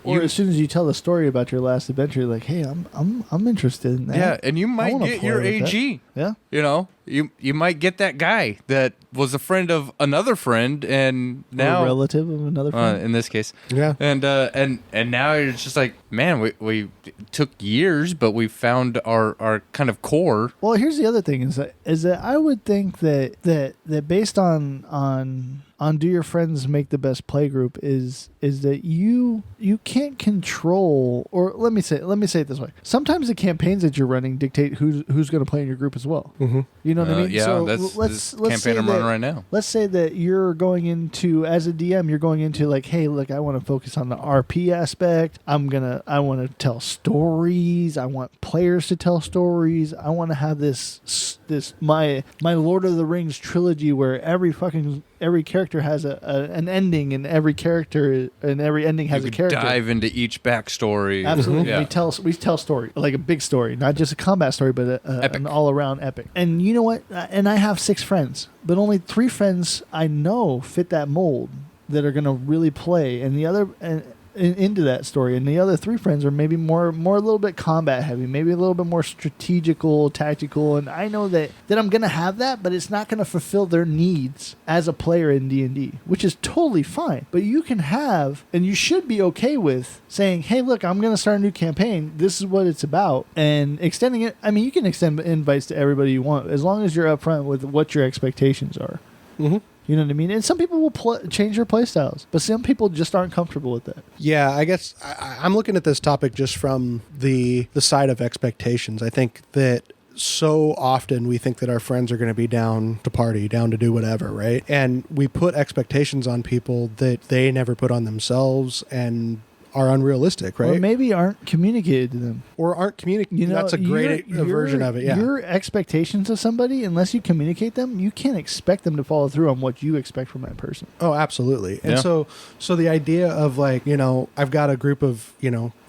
Speaker 1: Or as soon as you tell the story about your last adventure, you're like, hey, I'm interested in that.
Speaker 3: yeah, and you might
Speaker 1: wanna
Speaker 3: get
Speaker 1: play
Speaker 3: your
Speaker 1: with that.
Speaker 3: AG.
Speaker 1: Yeah.
Speaker 3: You know, you might get that guy that was a friend of another friend, and
Speaker 1: Or
Speaker 3: now
Speaker 1: a relative of another friend.
Speaker 3: in this case,
Speaker 2: Yeah.
Speaker 3: and now it's just like, man, we took years, but we found our kind of core.
Speaker 1: Well, here's the other thing is that I would think that based on do your friends make the best play group is that you can't control, or let me say it this way. Sometimes the campaigns that you're running dictate who's going to play in your group as well.
Speaker 2: Mm-hmm.
Speaker 1: You know what I mean?
Speaker 3: Yeah,
Speaker 1: So
Speaker 3: that's
Speaker 1: let's
Speaker 3: this campaign
Speaker 1: say
Speaker 3: I'm running right now.
Speaker 1: Let's say that you're going into, as a DM, you're going into like, hey, look, I want to focus on the RP aspect. I want to tell stories. I want players to tell stories. I want to have this my Lord of the Rings trilogy where every character has an ending, and every character and every ending has
Speaker 3: You
Speaker 1: a
Speaker 3: could
Speaker 1: character.
Speaker 3: dive into each backstory.
Speaker 1: Absolutely.
Speaker 3: Yeah.
Speaker 1: We tell story, like a big story, not just a combat story, but
Speaker 3: Epic.
Speaker 1: an all around epic. And you know what? And I have 6 friends, but only 3 friends I know fit that mold that are going to really play, and the other into that story. And the other 3 friends are maybe more a little bit combat heavy, maybe a little bit more strategical, tactical. And I know that I'm going to have that, but it's not going to fulfill their needs as a player in D&D, which is totally fine. But you can have, and you should be okay with saying, hey, look, I'm going to start a new campaign. This is what it's about. And extending it. I mean, you can extend invites to everybody you want, as long as you're upfront with what your expectations are.
Speaker 2: Mm-hmm.
Speaker 1: You know what I mean? And some people will change their play styles, but some people just aren't comfortable with that.
Speaker 2: Yeah, I guess I'm looking at this topic just from the side of expectations. I think that so often we think that our friends are going to be down to party, down to do whatever, right? And we put expectations on people that they never put on themselves and are unrealistic, right?
Speaker 1: Or maybe aren't communicated to them.
Speaker 2: Or aren't communicating.
Speaker 1: You know,
Speaker 2: That's a great version of it. Yeah.
Speaker 1: Your expectations of somebody, unless you communicate them, you can't expect them to follow through on what you expect from that person.
Speaker 2: Oh, absolutely. And
Speaker 3: Yeah.
Speaker 2: so the idea of like, I've got a group of,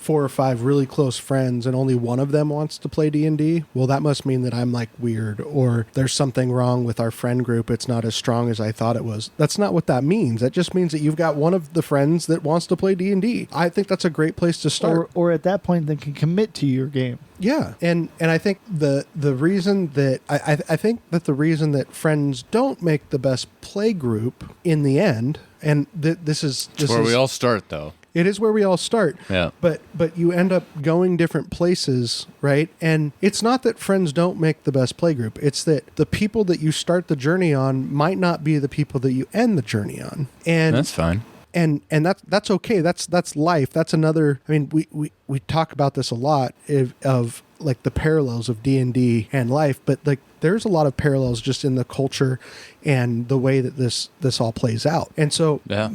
Speaker 2: 4 or 5 really close friends and only one of them wants to play D&D. Well, that must mean that I'm like weird or there's something wrong with our friend group. It's not as strong as I thought it was. That's not what that means. That just means that you've got one of the friends that wants to play D&D. I think that's a great place to start.
Speaker 1: Or at that point, they can commit to your game.
Speaker 2: Yeah, and I think the reason that I think that the reason that friends don't make the best play group in the end, and this is
Speaker 3: where we all start, though.
Speaker 2: It is where we all start.
Speaker 3: Yeah.
Speaker 2: But you end up going different places, right? And it's not that friends don't make the best play group. It's that the people that you start the journey on might not be the people that you end the journey on. And
Speaker 3: That's fine.
Speaker 2: and that's okay. That's life. That's another. I mean, we talk about this a lot of like the parallels of D&D and life, but like there's a lot of parallels just in the culture and the way that this all plays out. And so
Speaker 3: Yeah.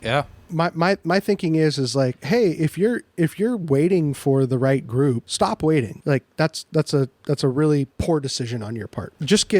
Speaker 3: Yeah.
Speaker 2: my thinking is like, hey, if you're waiting for the right group, stop waiting. Like that's a really poor decision on your part. Just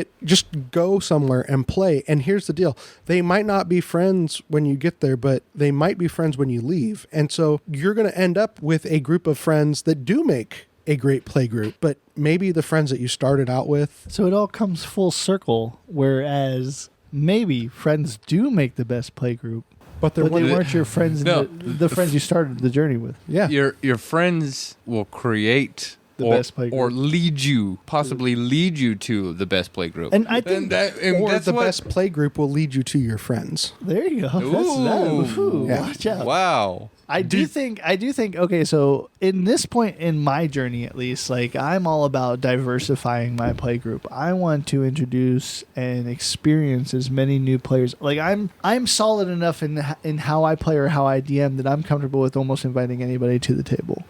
Speaker 2: go somewhere and play. And here's the deal. They might not be friends when you get there, but they might be friends when you leave. And so you're going to end up with a group of friends that do make a great play group, but maybe the friends that you started out with.
Speaker 1: So it all comes full circle, whereas maybe friends do make the best play group,
Speaker 2: But they're
Speaker 1: but they
Speaker 2: one,
Speaker 1: weren't your friends,
Speaker 3: No.
Speaker 1: the friends you started the journey with.
Speaker 2: yeah.
Speaker 3: Your friends will create
Speaker 1: The
Speaker 3: or,
Speaker 1: best play
Speaker 3: or
Speaker 1: group.
Speaker 3: possibly lead you to the best play group.
Speaker 1: And I think
Speaker 2: Or
Speaker 3: that's
Speaker 2: the
Speaker 3: what,
Speaker 2: best play group will lead you to your friends.
Speaker 1: there you go.
Speaker 3: Ooh.
Speaker 2: Yeah.
Speaker 1: Watch out.
Speaker 3: Wow.
Speaker 1: I do think okay, so in this point in my journey at least, like I'm all about diversifying my play group. I want to introduce and experience as many new players. Like I'm solid enough in how I play or how I DM that I'm comfortable with almost inviting anybody to the table.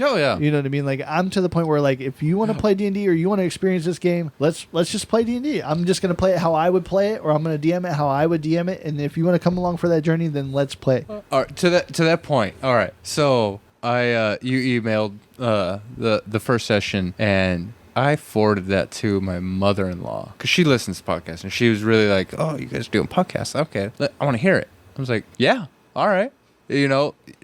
Speaker 3: Oh yeah.
Speaker 1: You know what I mean? Like I'm to the point where like if you want to play D&D or you want to experience this game, let's just play D&D. I'm just going to play it how I would play it, or I'm going to DM it how I would DM it, and if you want to come along for that journey, then let's play.
Speaker 3: All right, to that point. All right. So you emailed the first session, and I forwarded that to my mother-in-law because she listens to podcasts, and she was really like, "Oh, you guys doing podcasts? Okay, I want to hear it." I was like, "Yeah, all right."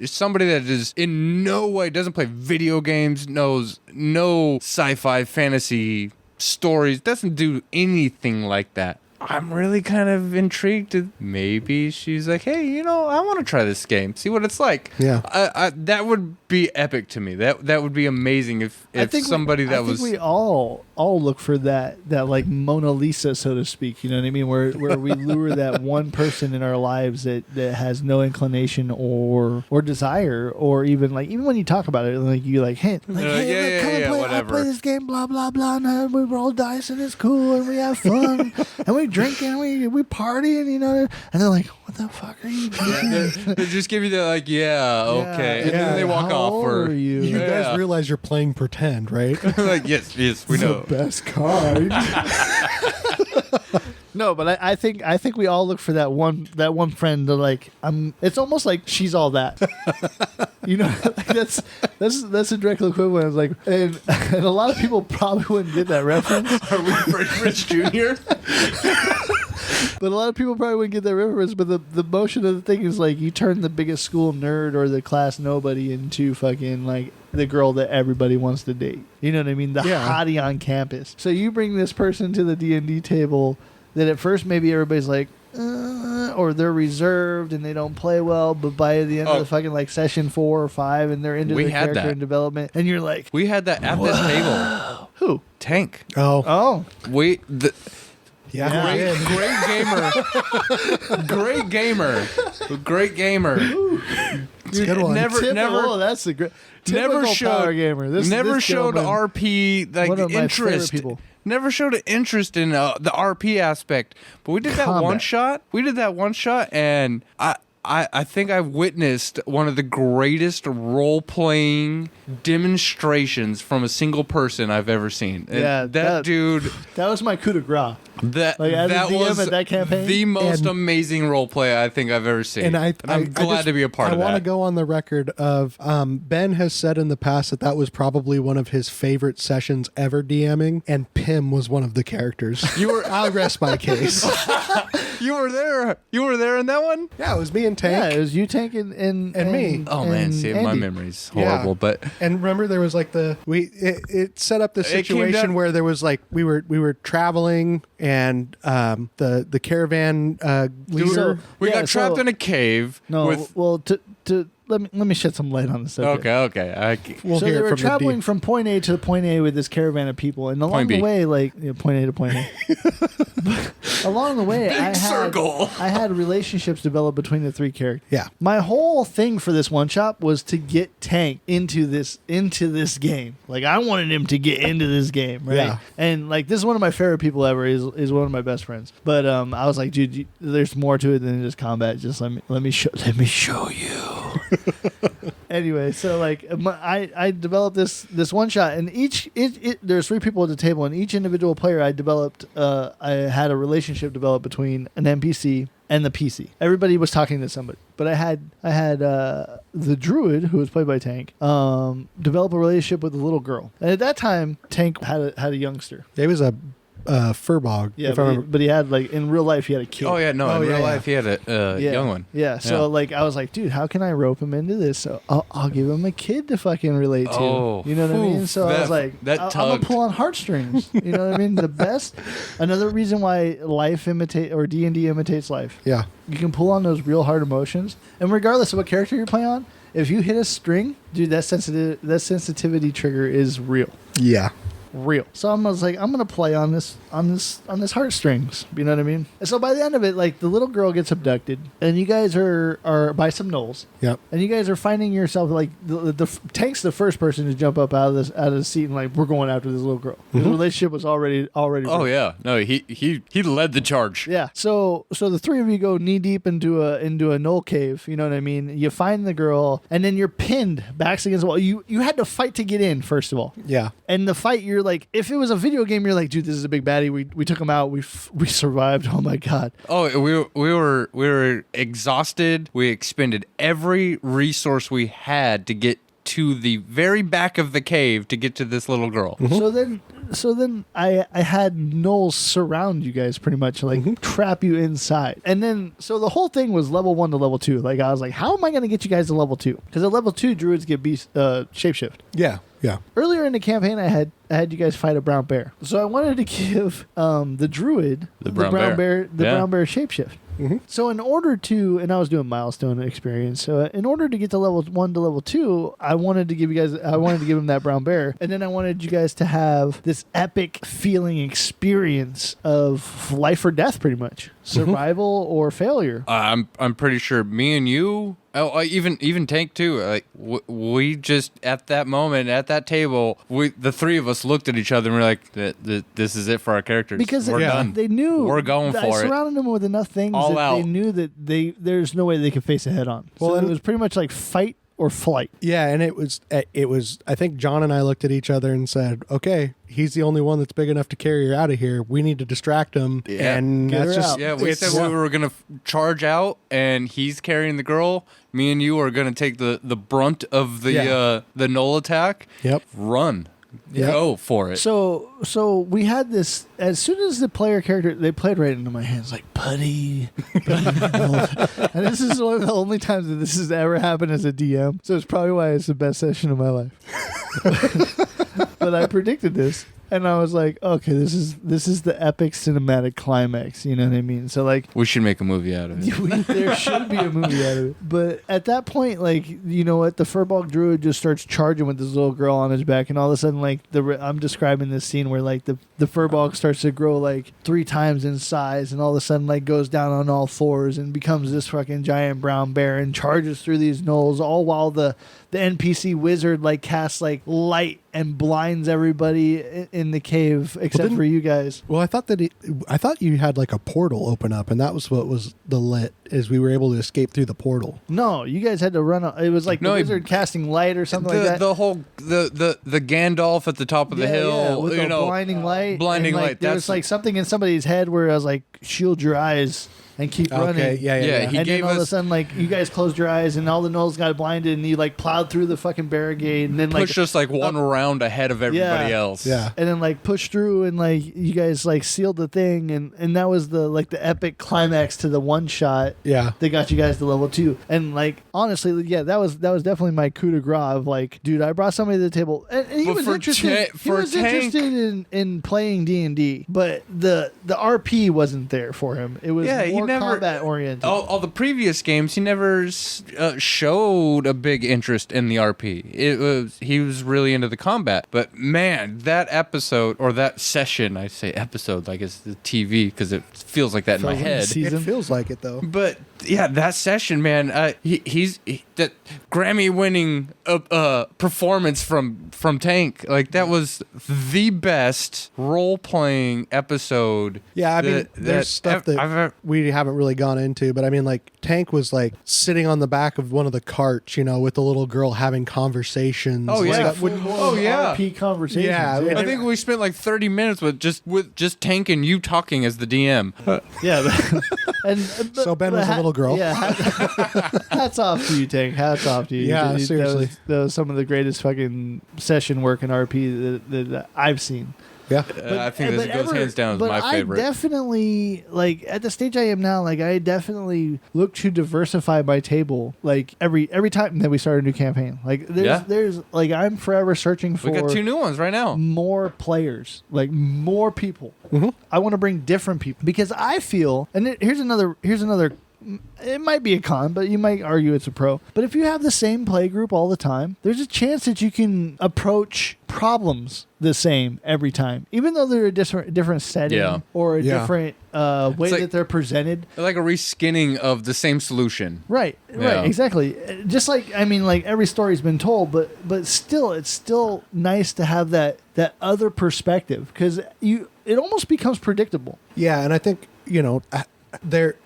Speaker 3: Somebody that is in no way doesn't play video games, knows no sci-fi fantasy stories, doesn't do anything like that. I'm really kind of intrigued. Maybe she's like, hey, I want to try this game, see what it's like.
Speaker 2: Yeah.
Speaker 3: That would be epic to me. That would be amazing if somebody that was.
Speaker 1: I think we all look for that like Mona Lisa, so to speak. You know what I mean? Where we lure that one person in our lives that has no inclination or desire, or even when you talk about it, like you like, hey, come and play.
Speaker 3: Whatever.
Speaker 1: I play this game, blah blah blah, and we roll dice and it's cool and we have fun and we drink and we party and and they're like, what the fuck are you doing?
Speaker 3: They just give you the like, yeah, okay, and then they walk
Speaker 1: How
Speaker 3: off.
Speaker 1: old
Speaker 3: Or
Speaker 1: are you?
Speaker 2: You
Speaker 3: Yeah.
Speaker 2: guys realize you're playing pretend, right?
Speaker 3: like, yes, we know.
Speaker 2: Best card.
Speaker 1: No, but I think we all look for that one friend to like. It's almost like she's all that. Like that's a direct equivalent. It's like, and a lot of people probably wouldn't get that reference.
Speaker 3: Are we Freddie Rich Jr.?
Speaker 1: But a lot of people probably wouldn't get that reference. But the motion of the thing is like you turn the biggest school nerd or the class nobody into fucking like the girl that everybody wants to date. You know what I mean? The hottie on campus. So you bring this person to the D&D table that at first maybe everybody's like, or they're reserved and they don't play well, but by the end of the fucking like session 4 or 5 and they're into
Speaker 3: We
Speaker 1: the
Speaker 3: had
Speaker 1: character
Speaker 3: that.
Speaker 1: and development, and you're like,
Speaker 3: We had that at this table.
Speaker 1: who?
Speaker 3: Tank.
Speaker 2: Oh,
Speaker 1: Oh,
Speaker 2: yeah.
Speaker 3: Great gamer.
Speaker 2: It's a good one.
Speaker 1: Oh, that's a great.
Speaker 3: Never
Speaker 1: typical
Speaker 3: showed
Speaker 1: power gamer. This
Speaker 3: showed
Speaker 1: gentleman,
Speaker 3: RP like
Speaker 1: one of my favorite
Speaker 3: interest.
Speaker 1: people.
Speaker 3: Never showed an interest in the RP aspect. But we did that
Speaker 1: Combat.
Speaker 3: one shot. And I think I've witnessed one of the greatest role-playing demonstrations from a single person I've ever seen. And
Speaker 1: Yeah,
Speaker 3: that dude,
Speaker 1: That was my coup de grace.
Speaker 3: that
Speaker 1: Like, as a
Speaker 3: that
Speaker 1: DM
Speaker 3: was
Speaker 1: at that campaign?
Speaker 3: the most
Speaker 2: And-
Speaker 3: amazing role play I think I've ever seen.
Speaker 2: And
Speaker 3: I'm glad to be a part of
Speaker 2: I want to
Speaker 3: that.
Speaker 2: go on the record of Ben has said in the past that was probably one of his favorite sessions ever DMing, and Pim was one of the characters. I'll rest my case.
Speaker 3: You were there. You were there in that one.
Speaker 2: Yeah, it was me and Tank.
Speaker 1: Yeah, it was you, Tank, and
Speaker 2: me.
Speaker 3: Oh man,
Speaker 1: and
Speaker 3: see, my
Speaker 1: Andy.
Speaker 3: memory's
Speaker 2: Yeah.
Speaker 3: horrible, but
Speaker 2: And remember, there was like it set up the
Speaker 3: came
Speaker 2: situation
Speaker 3: down-
Speaker 2: where there was like we were traveling, and the caravan leader.
Speaker 1: So-
Speaker 3: we
Speaker 1: Yeah,
Speaker 3: got trapped
Speaker 1: so-
Speaker 3: in a cave.
Speaker 1: No,
Speaker 3: with
Speaker 1: well, to let me shed some light on this subject.
Speaker 3: okay.
Speaker 2: We'll
Speaker 1: so
Speaker 2: hear
Speaker 1: they
Speaker 2: it
Speaker 1: were
Speaker 2: from
Speaker 1: traveling
Speaker 2: the
Speaker 1: from point A to point A with this caravan of people, and along
Speaker 3: Point
Speaker 1: the
Speaker 3: B.
Speaker 1: way, like point A to point A, along the way,
Speaker 3: circle.
Speaker 1: I had relationships develop between the three characters.
Speaker 2: Yeah.
Speaker 1: My whole thing for this one shot was to get Tank into this game. Like, I wanted him to get into this game, right?
Speaker 2: Yeah.
Speaker 1: And like, this is one of my favorite people ever. Is one of my best friends. But I was like, dude, there's more to it than just combat. Just let me show you. Anyway, so like I developed this one shot, and there's three people at the table, and each individual player I had a relationship developed between an NPC and the PC. Everybody was talking to somebody, but I had the druid, who was played by Tank, develop a relationship with a little girl, and at that time Tank had a youngster.
Speaker 2: It was a furbog.
Speaker 1: Yeah,
Speaker 2: if I remember.
Speaker 1: but he had, like, in real life he had a kid.
Speaker 3: Oh yeah, no,
Speaker 2: Oh,
Speaker 3: in
Speaker 2: yeah,
Speaker 3: real
Speaker 2: yeah.
Speaker 3: life he had a
Speaker 1: Yeah.
Speaker 3: young one.
Speaker 1: Yeah, so
Speaker 3: Yeah.
Speaker 1: like I was like, dude, how can I rope him into this? So I'll give him a kid to fucking relate to.
Speaker 3: Oh,
Speaker 1: You know what I mean?
Speaker 3: oof,
Speaker 1: So I
Speaker 3: that-
Speaker 1: was like,
Speaker 3: that
Speaker 1: I'm gonna
Speaker 3: tugged.
Speaker 1: pull on heartstrings. You know what I mean? The best. Another reason why D&D imitates life.
Speaker 2: Yeah.
Speaker 1: You can pull on those real hard emotions, and regardless of what character you're playing on, if you hit a string, dude, that sensitivity trigger is real.
Speaker 2: Yeah.
Speaker 1: Real. So I was like, I'm gonna play on this heartstrings. You know what I mean? And so by the end of it, like, the little girl gets abducted, and you guys are by some gnolls,
Speaker 2: Yep.
Speaker 1: and you guys are finding yourself, like, the Tank's the first person to jump up out of the seat, and like, we're going after this little girl. The relationship was already.
Speaker 3: Oh yeah, no, he led the charge.
Speaker 1: Yeah. So the three of you go knee deep into a gnoll cave. You know what I mean? You find the girl, and then you're pinned backs against the wall. You had to fight to get in, first of all.
Speaker 2: Yeah.
Speaker 1: And the fight, you're like, if it was a video game, you're like, dude, this is a big baddie. We took him out. We survived. Oh my god.
Speaker 3: Oh, we were exhausted. We expended every resource we had to get to the very back of the cave to get to this little girl.
Speaker 1: So then I had gnolls surround you guys, pretty much, like, trap you inside. And then, so the whole thing was level 1 to level 2. Like, I was like, how am I going to get you guys to level 2? Because at level 2, druids get shapeshift.
Speaker 2: Yeah. Yeah.
Speaker 1: Earlier in the campaign, I had you guys fight a brown bear. So I wanted to give the druid
Speaker 3: The brown bear. Yeah.
Speaker 1: brown bear shapeshift. So in order to, and I was doing milestone experience. So in order to get to level 1 to level 2, I wanted to give him that brown bear, and then I wanted you guys to have this epic feeling experience of life or death, pretty much survival or failure.
Speaker 3: I'm pretty sure me and you, even Tank too. Like we just at that moment at that table, the three of us looked at each other and we're like, "This is it for our characters.
Speaker 1: Because
Speaker 3: we're
Speaker 1: they,
Speaker 3: done.
Speaker 1: they knew
Speaker 3: We're going
Speaker 1: I
Speaker 3: for it.
Speaker 1: surrounded them with enough things
Speaker 3: All
Speaker 1: that they
Speaker 3: out.
Speaker 1: knew that there's no way they could face it head on.
Speaker 2: Well,
Speaker 1: So it
Speaker 2: and-
Speaker 1: was pretty much like fight or flight.
Speaker 2: Yeah, and it was I think John and I looked at each other and said, "Okay, he's the only one that's big enough to carry her out of here. We need to distract him."
Speaker 3: Yeah.
Speaker 2: And
Speaker 1: Get
Speaker 2: that's
Speaker 1: her
Speaker 2: just
Speaker 1: out.
Speaker 3: Yeah, we
Speaker 2: it's-
Speaker 3: said we were gonna charge out, and he's carrying the girl. Me and you are gonna take the brunt of the
Speaker 2: Yeah.
Speaker 3: the gnoll attack.
Speaker 2: Yep.
Speaker 3: Run,
Speaker 2: Yep.
Speaker 3: go for it.
Speaker 1: So we had this, as soon as the player character, they played right into my hands, like, buddy. And this is one of the only times that this has ever happened as a DM. So it's probably why it's the best session of my life. But I predicted this. And I was like, okay, this is the epic cinematic climax. You know what I mean? So, like,
Speaker 3: We should make a movie out of it.
Speaker 1: there should be a movie out of it. But at that point, like, you know what? The Furball Druid just starts charging with this little girl on his back, and all of a sudden, like, I'm describing this scene where, like, the Furball starts to grow, like, 3 times in size, and all of a sudden, like, goes down on all fours and becomes this fucking giant brown bear and charges through these gnolls, all while the NPC wizard, like, casts, like, light and blinds everybody in the cave except for you guys.
Speaker 2: Well, I thought you had like a portal open up, and that was what was the lit, is we were able to escape through the portal.
Speaker 1: No, you guys had to run. It was like the wizard casting light or something like that.
Speaker 3: The whole the Gandalf at the top of the hill,
Speaker 1: with the blinding light.
Speaker 3: Blinding
Speaker 1: and, like,
Speaker 3: light.
Speaker 1: There was like something in somebody's head where I was like, shield your eyes and keep running.
Speaker 2: Okay, yeah.
Speaker 3: He
Speaker 1: And
Speaker 3: gave
Speaker 1: then all of a
Speaker 3: us
Speaker 1: sudden, like, you guys closed your eyes, and all the gnolls got blinded, and you like plowed through the fucking barricade, and then like
Speaker 3: pushed us like one round ahead of everybody else.
Speaker 2: Yeah.
Speaker 1: and then like pushed through, and like you guys like sealed the thing, and that was the like the epic climax to the one shot.
Speaker 2: Yeah.
Speaker 1: That got you guys to level 2, and like honestly, yeah, that was definitely my coup de grace of like, dude, I brought somebody to the table, and he
Speaker 3: But
Speaker 1: was
Speaker 3: for
Speaker 1: interested.
Speaker 3: Ta-
Speaker 1: He
Speaker 3: for
Speaker 1: was
Speaker 3: Tank-
Speaker 1: interested in playing D&D, but the RP wasn't there for him. It was
Speaker 3: Yeah, he
Speaker 1: more
Speaker 3: never-
Speaker 1: combat oriented.
Speaker 3: All the previous games, he never showed a big interest in the RP. He was really into the combat. But man, that episode or that session, I say episode like it's the TV because it feels like that in my
Speaker 1: Feels like a
Speaker 3: head.
Speaker 1: season.
Speaker 2: It feels like it though.
Speaker 3: But yeah, that session, man, that Grammy-winning performance from Tank, like that was the best role-playing episode.
Speaker 2: Yeah, I mean, there's stuff that we haven't really gone into, but I mean, like, Tank was like sitting on the back of one of the carts, with the little girl having conversations.
Speaker 3: Oh, yeah.
Speaker 2: Like, would-
Speaker 3: Oh, yeah.
Speaker 1: RP conversations.
Speaker 2: Yeah,
Speaker 3: I think we spent like 30 minutes with just Tank and you talking as the DM.
Speaker 1: Yeah,
Speaker 2: So Ben was a little girl.
Speaker 1: Yeah, hats off to you, Tank. Hats off to you.
Speaker 2: Yeah,
Speaker 1: That
Speaker 2: seriously.
Speaker 1: that was some of the greatest fucking session work in RP that I've seen.
Speaker 2: Yeah.
Speaker 3: I think this goes hands down as
Speaker 1: but
Speaker 3: my favorite.
Speaker 1: I definitely, like, at the stage I am now, like, I definitely look to diversify my table, like, every time that we start a new campaign. Like, there's like, I'm forever searching for
Speaker 3: We got 2 new ones right now.
Speaker 1: more players, like more people.
Speaker 2: Mm-hmm.
Speaker 1: I want to bring different people because I feel, and here's another. It might be a con, but you might argue it's a pro. But if you have the same play group all the time, there's a chance that you can approach problems the same every time, even though they're a different setting or a different way
Speaker 3: like-
Speaker 1: that they're presented.
Speaker 3: Like a reskinning of the same solution.
Speaker 1: Right,
Speaker 3: Yeah.
Speaker 1: exactly. Just like, I mean, like every story's been told, but still, it's still nice to have that other perspective because it almost becomes predictable.
Speaker 2: Yeah, and I think,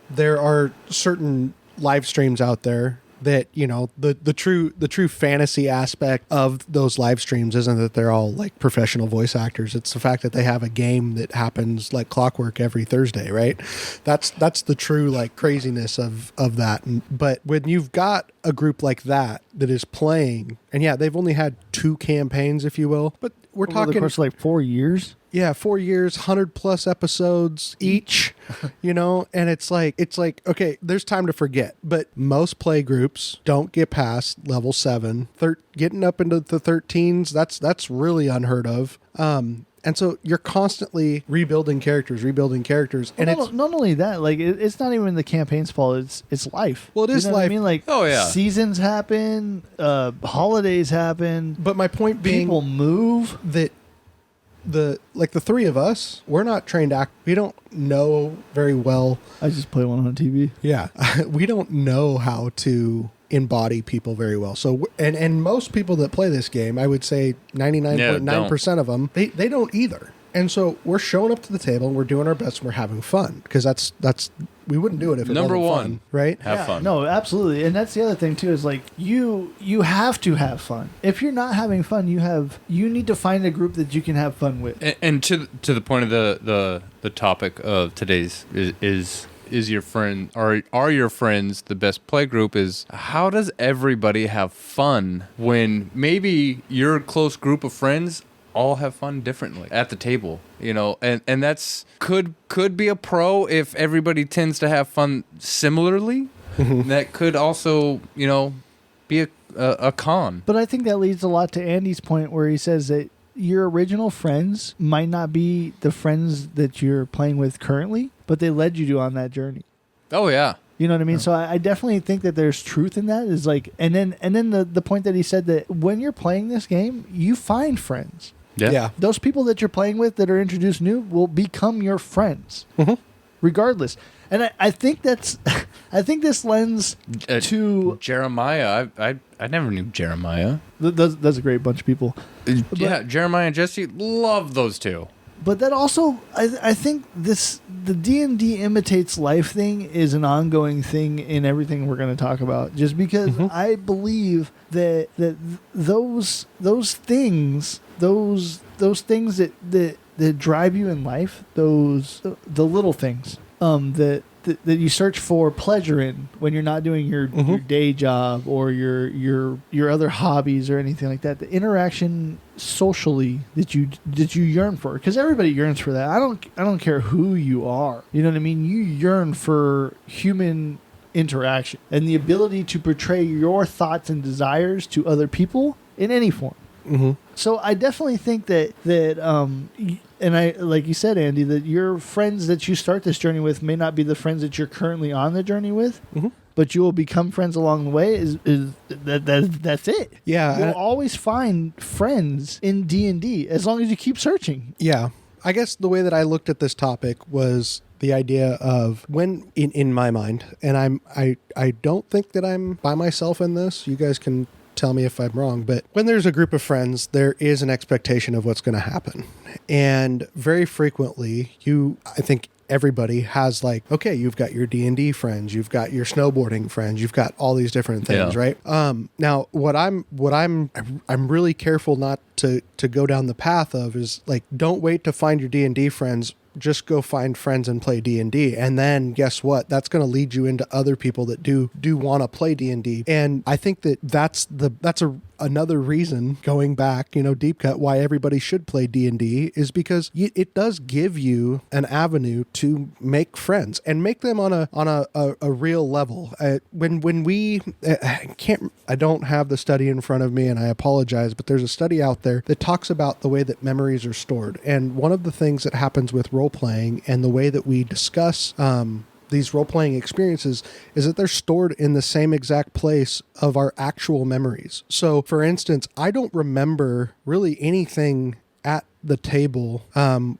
Speaker 2: there are certain live streams out there that, the true fantasy aspect of those live streams isn't that they're all like professional voice actors. It's the fact that they have a game that happens like clockwork every Thursday, right? That's the true like craziness of that. But when you've got a group like that is playing, and yeah, they've only had 2 campaigns, if you will, but we're
Speaker 1: Over
Speaker 2: talking
Speaker 1: the course of like 4 years.
Speaker 2: Yeah, 4 years, 100+ episodes each, and it's like, okay, there's time to forget. But most play groups don't get past level 7. Getting up into the 13s, that's really unheard of. And so you're constantly rebuilding characters, and
Speaker 1: Well, not only that, like it's not even the campaign's fault. It's life.
Speaker 2: Well, it is
Speaker 1: You know what I
Speaker 2: life.
Speaker 1: mean, like,
Speaker 3: Oh, yeah.
Speaker 1: seasons happen, holidays happen,
Speaker 2: but my point being
Speaker 1: people move.
Speaker 2: that the 3 of us, we're not trained we don't know very well.
Speaker 1: I just play one on TV.
Speaker 2: Yeah, we don't know how to embody people very well. So, and most people that play this game, I would say 99.9% of them, they don't either. And so we're showing up to the table and we're doing our best and we're having fun because that's we wouldn't do it if it
Speaker 3: Number
Speaker 2: wasn't
Speaker 3: one.
Speaker 2: fun, right?
Speaker 3: Have fun.
Speaker 1: No, absolutely. And that's the other thing too, is like you have to have fun. If you're not having fun, you need to find a group that you can have fun with.
Speaker 3: And to the point of the topic of today's is your friend are your friends the best play group? Is how does everybody have fun when maybe your close group of friends all have fun differently at the table, and that's could be a pro if everybody tends to have fun similarly. That could also be a con.
Speaker 1: But I think that leads a lot to Andy's point where he says that your original friends might not be the friends that you're playing with currently, but they led you on that journey.
Speaker 3: Oh yeah.
Speaker 1: You know what I mean? So I definitely think that there's truth in that. Is like, and then the point that he said that when you're playing this game, you find friends.
Speaker 3: Yeah.
Speaker 1: Those people that you're playing with that are introduced new will become your friends, regardless. And I think that's, I think this lends to
Speaker 3: Jeremiah. I never knew Jeremiah.
Speaker 1: That's a great bunch of people.
Speaker 3: Yeah, Jeremiah and Jesse, love those two.
Speaker 1: But that also, I think the D&D imitates life thing is an ongoing thing in everything we're going to talk about. Just because I believe that those things that drive you in life, the little things that you search for pleasure in when you're not doing your day job or your other hobbies or anything like that. The interaction socially that you yearn for, because everybody yearns for that. I don't care who you are. You know what I mean? You yearn for human interaction and the ability to portray your thoughts and desires to other people in any form. So I definitely think that and I, like you said, Andy, that your friends that you start this journey with may not be the friends that you're currently on the journey with, but you will become friends along the way. That's it.
Speaker 2: Yeah,
Speaker 1: you'll always find friends in D&D as long as you keep searching.
Speaker 2: Yeah. I guess the way that I looked at this topic was the idea of when in my mind, and I don't think that I'm by myself in this. You guys can tell me if I'm wrong, but when there's a group of friends, there is an expectation of what's going to happen. And very frequently, I think everybody has like, okay, you've got your D&D friends, you've got your snowboarding friends, you've got all these different things, right? Now what I'm really careful not to go down the path of is like, don't wait to find your D&D friends. Just go find friends and play D&D. And then guess what? That's going to lead you into other people that do want to play D&D. And I think that's another reason, going back, deep cut, why everybody should play D&D is because it does give you an avenue to make friends and make them on a real level. When we I don't have the study in front of me and I apologize, but there's a study out there that talks about the way that memories are stored. And one of the things that happens with role playing and the way that we discuss these role-playing experiences is that they're stored in the same exact place of our actual memories. So, for instance, I don't remember really anything at the table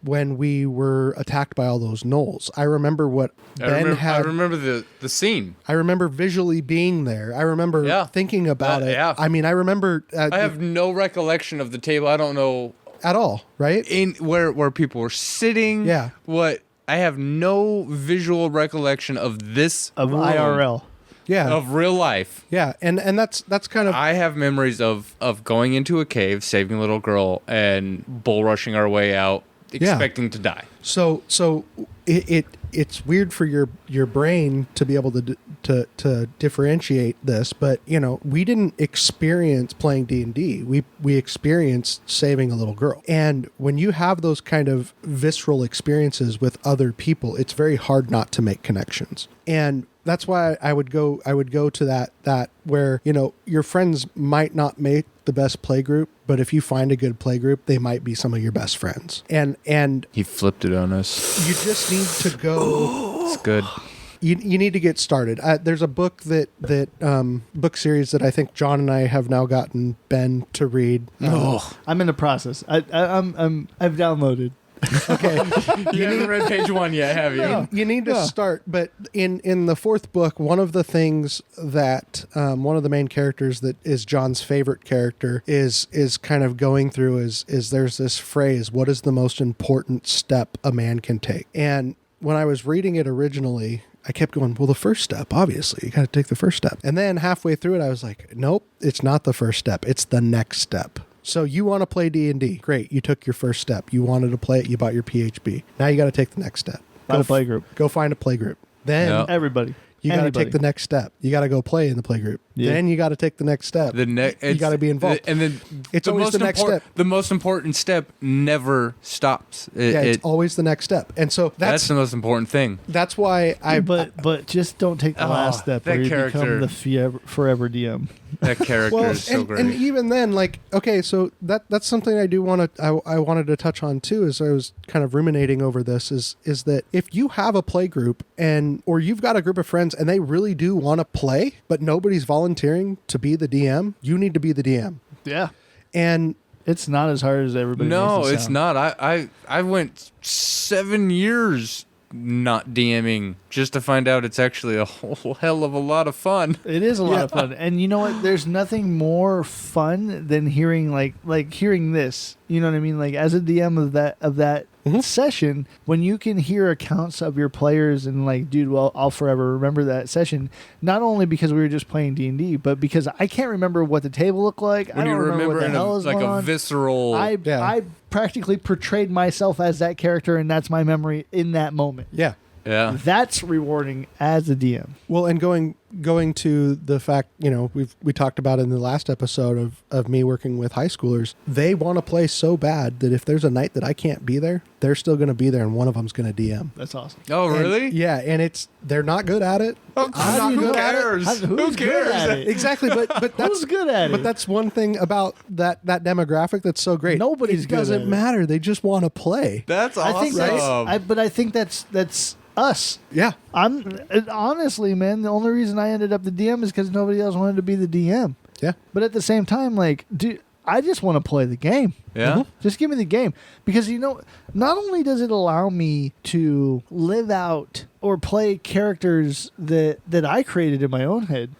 Speaker 2: when we were attacked by all those gnolls. I remember what Ben had.
Speaker 3: I remember the scene.
Speaker 2: I remember visually being there. I remember thinking about it.
Speaker 3: Yeah.
Speaker 2: I mean, I remember.
Speaker 3: I have no recollection of the table. I don't know
Speaker 2: at all, right?
Speaker 3: In where people were sitting.
Speaker 2: Yeah.
Speaker 3: What. I have no visual recollection of this
Speaker 1: Of
Speaker 3: room,
Speaker 1: IRL.
Speaker 2: Yeah.
Speaker 3: of real life.
Speaker 2: Yeah, and that's kind of.
Speaker 3: I have memories of going into a cave, saving a little girl, and bull rushing our way out, expecting to die.
Speaker 2: So it's weird for your brain to be able to differentiate this, but we didn't experience playing D&D. We experienced saving a little girl. And when you have those kind of visceral experiences with other people, it's very hard not to make connections. And that's why I would go to that where, your friends might not make the best play group, but if you find a good play group, they might be some of your best friends. And
Speaker 3: He flipped it on us.
Speaker 2: you just need to go.
Speaker 3: It's good.
Speaker 2: You need to get started. There's a book book series that I think John and I have now gotten Ben to read.
Speaker 1: I'm in the process. I've downloaded.
Speaker 2: Okay.
Speaker 3: You haven't read page 1 yet, have you?
Speaker 2: You need to start, but in the fourth book, one of the things that one of the main characters that is John's favorite character is kind of going through is there's this phrase, what is the most important step a man can take? And when I was reading it originally, I kept going, well, the first step, obviously, you got to take the first step. And then halfway through it, I was like, nope, it's not the first step. It's the next step. So you want to play D&D. Great. You took your first step. You wanted to play it. You bought your PHP. Now you got to take the next step.
Speaker 1: Find a play group.
Speaker 2: Go find a play group. Then
Speaker 1: Everybody.
Speaker 2: you got to take the next step. You got to go play in the play group.
Speaker 1: Yeah.
Speaker 2: Then you got to take the next step. You got to be involved.
Speaker 3: And then
Speaker 2: It's always the next step.
Speaker 3: The most important step never stops.
Speaker 2: It's always the next step. And so
Speaker 3: that's the most important thing.
Speaker 2: That's why
Speaker 1: But just don't take the last step
Speaker 3: that
Speaker 1: or you
Speaker 3: character.
Speaker 1: become the forever DM.
Speaker 3: That character is so great.
Speaker 2: And even then, like, okay, so that's something I do want to I wanted to touch on too, as I was kind of ruminating over this, is that if you have a play group or you've got a group of friends and they really do want to play, but nobody's volunteering to be the DM, you need to be the DM.
Speaker 1: Yeah.
Speaker 2: And
Speaker 1: It's not as hard as everybody
Speaker 3: No,
Speaker 1: makes it
Speaker 3: it's
Speaker 1: sound.
Speaker 3: not. I went 7 years not DMing just to find out it's actually a whole hell of a lot of fun.
Speaker 1: It is a lot of fun, and you know what? There's nothing more fun than hearing like hearing this. You know what I mean? Like as a DM of that session, when you can hear accounts of your players and like, dude, well, I'll forever remember that session. Not only because we were just playing D&D, but because I can't remember what the table looked like.
Speaker 3: When
Speaker 1: I
Speaker 3: you
Speaker 1: don't remember what the
Speaker 3: in
Speaker 1: hell is
Speaker 3: like
Speaker 1: going
Speaker 3: a
Speaker 1: on.
Speaker 3: visceral.
Speaker 1: I practically portrayed myself as that character, and that's my memory in that moment.
Speaker 2: Yeah.
Speaker 3: Yeah.
Speaker 1: That's rewarding as a DM.
Speaker 2: Well, and going to the fact, we talked about in the last episode of me working with high schoolers. They want to play so bad that if there's a night that I can't be there, they're still going to be there, and one of them's going to DM.
Speaker 1: That's awesome.
Speaker 3: Oh,
Speaker 2: And-
Speaker 3: really?
Speaker 2: yeah, and they're not good at it.
Speaker 3: Oh,
Speaker 2: I'm not
Speaker 3: who
Speaker 2: good at it.
Speaker 3: cares?
Speaker 1: Who's
Speaker 3: Who
Speaker 1: good
Speaker 3: cares?
Speaker 1: at it?
Speaker 2: Exactly, but that's
Speaker 1: Who's good at it?
Speaker 2: But that's one thing about that demographic that's so great.
Speaker 1: Nobody's
Speaker 2: it
Speaker 1: good
Speaker 2: doesn't
Speaker 1: at it.
Speaker 2: matter. They just want to play.
Speaker 3: That's
Speaker 1: I
Speaker 3: awesome.
Speaker 1: think but I think that's us.
Speaker 2: Yeah.
Speaker 1: Honestly, man, the only reason I ended up the DM is because nobody else wanted to be the DM.
Speaker 2: Yeah.
Speaker 1: But at the same time, like, dude, I just want to play the game.
Speaker 3: Yeah.
Speaker 1: Just give me the game. Because, not only does it allow me to live out or play characters that I created in my own head,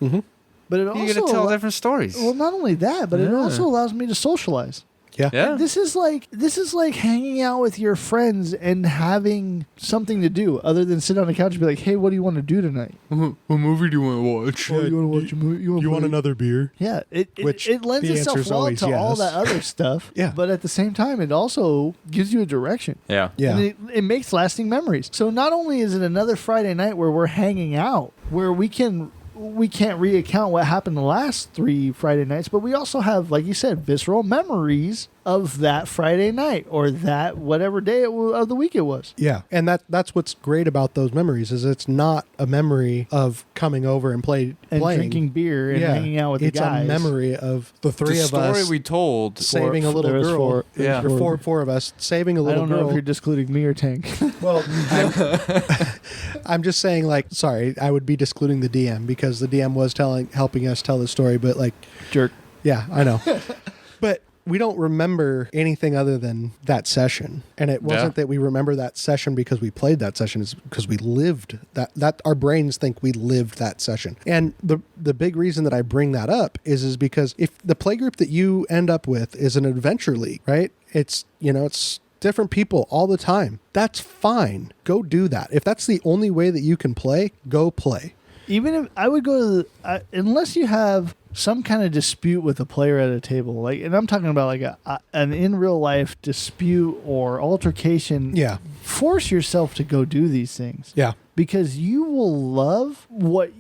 Speaker 1: but it also...
Speaker 3: You get to tell different stories.
Speaker 1: Well, not only that, but it
Speaker 3: Yeah.
Speaker 1: also allows me to socialize.
Speaker 2: Yeah.
Speaker 3: Yeah.
Speaker 1: This is like hanging out with your friends and having something to do other than sit on the couch and be like, hey, what do you want to do tonight?
Speaker 3: What movie do you want to watch?
Speaker 1: Oh, you want to watch a movie?
Speaker 2: You want another beer?
Speaker 1: Yeah,
Speaker 2: Which
Speaker 1: it lends
Speaker 2: the
Speaker 1: itself
Speaker 2: answer's
Speaker 1: well
Speaker 2: always
Speaker 1: to all
Speaker 2: yes.
Speaker 1: that other stuff.
Speaker 2: Yeah.
Speaker 1: But at the same time, it also gives you a direction.
Speaker 3: Yeah.
Speaker 2: Yeah.
Speaker 1: And it makes lasting memories. So not only is it another Friday night where we're hanging out, where we can't reaccount what happened the last 3 Friday nights, but we also have, like you said, visceral memories of that Friday night or that whatever day of the week it was.
Speaker 2: Yeah. And that's what's great about those memories is it's not a memory of coming over and playing.
Speaker 1: Drinking beer and hanging out with
Speaker 2: it's
Speaker 1: the guys.
Speaker 2: a memory of the three
Speaker 3: The
Speaker 2: of
Speaker 3: story
Speaker 2: us
Speaker 3: we told.
Speaker 2: saving a little
Speaker 1: there was
Speaker 2: girl.
Speaker 1: four.
Speaker 3: Yeah.
Speaker 2: There were four of us saving a
Speaker 1: I
Speaker 2: little
Speaker 1: don't
Speaker 2: girl.
Speaker 1: know if you're discluding me or Tank.
Speaker 2: Well, I'm just saying, sorry, I would be discluding the DM because the DM was helping us tell the story, but
Speaker 1: Jerk.
Speaker 2: yeah, I know. But we don't remember anything other than that session. And it wasn't that we remember that session because we played that session, it's because we lived that our brains think we lived that session. And the big reason that I bring that up is because if the play group that you end up with is an adventure league, right? It's different people all the time. That's fine. Go do that. If that's the only way that you can play, go play.
Speaker 1: Even if I would go to unless you have some kind of dispute with a player at a table, and I'm talking about an in real life dispute or altercation.
Speaker 2: Yeah.
Speaker 1: Force yourself to go do these things.
Speaker 2: Yeah.
Speaker 1: Because you will love what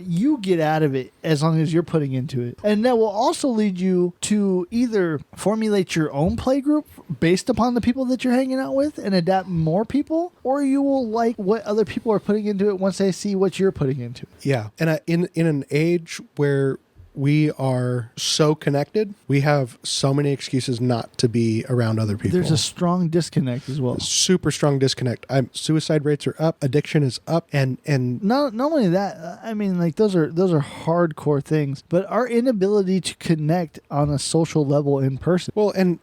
Speaker 1: you get out of it as long as you're putting into it. And that will also lead you to either formulate your own play group based upon the people that you're hanging out with and adapt more people, or you will like what other people are putting into it once they see what you're putting into it.
Speaker 2: Yeah. And in an age where we are so connected, we have so many excuses not to be around other people.
Speaker 1: There's a strong disconnect as well.
Speaker 2: super strong disconnect. Suicide rates are up, addiction is up, and
Speaker 1: Not only that, I mean, those are hardcore things, but our inability to connect on a social level in person.
Speaker 2: well, and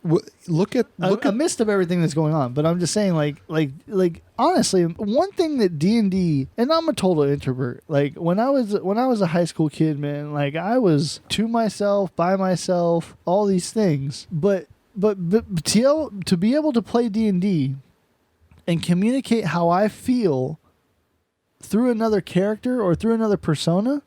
Speaker 2: look at
Speaker 1: Amidst of everything that's going on, but I'm just saying, like honestly, one thing that D&D, and I'm a total introvert. Like when I was a high school kid, man, I was to myself, by myself, all these things. But to be able to play D&D and communicate how I feel through another character or through another persona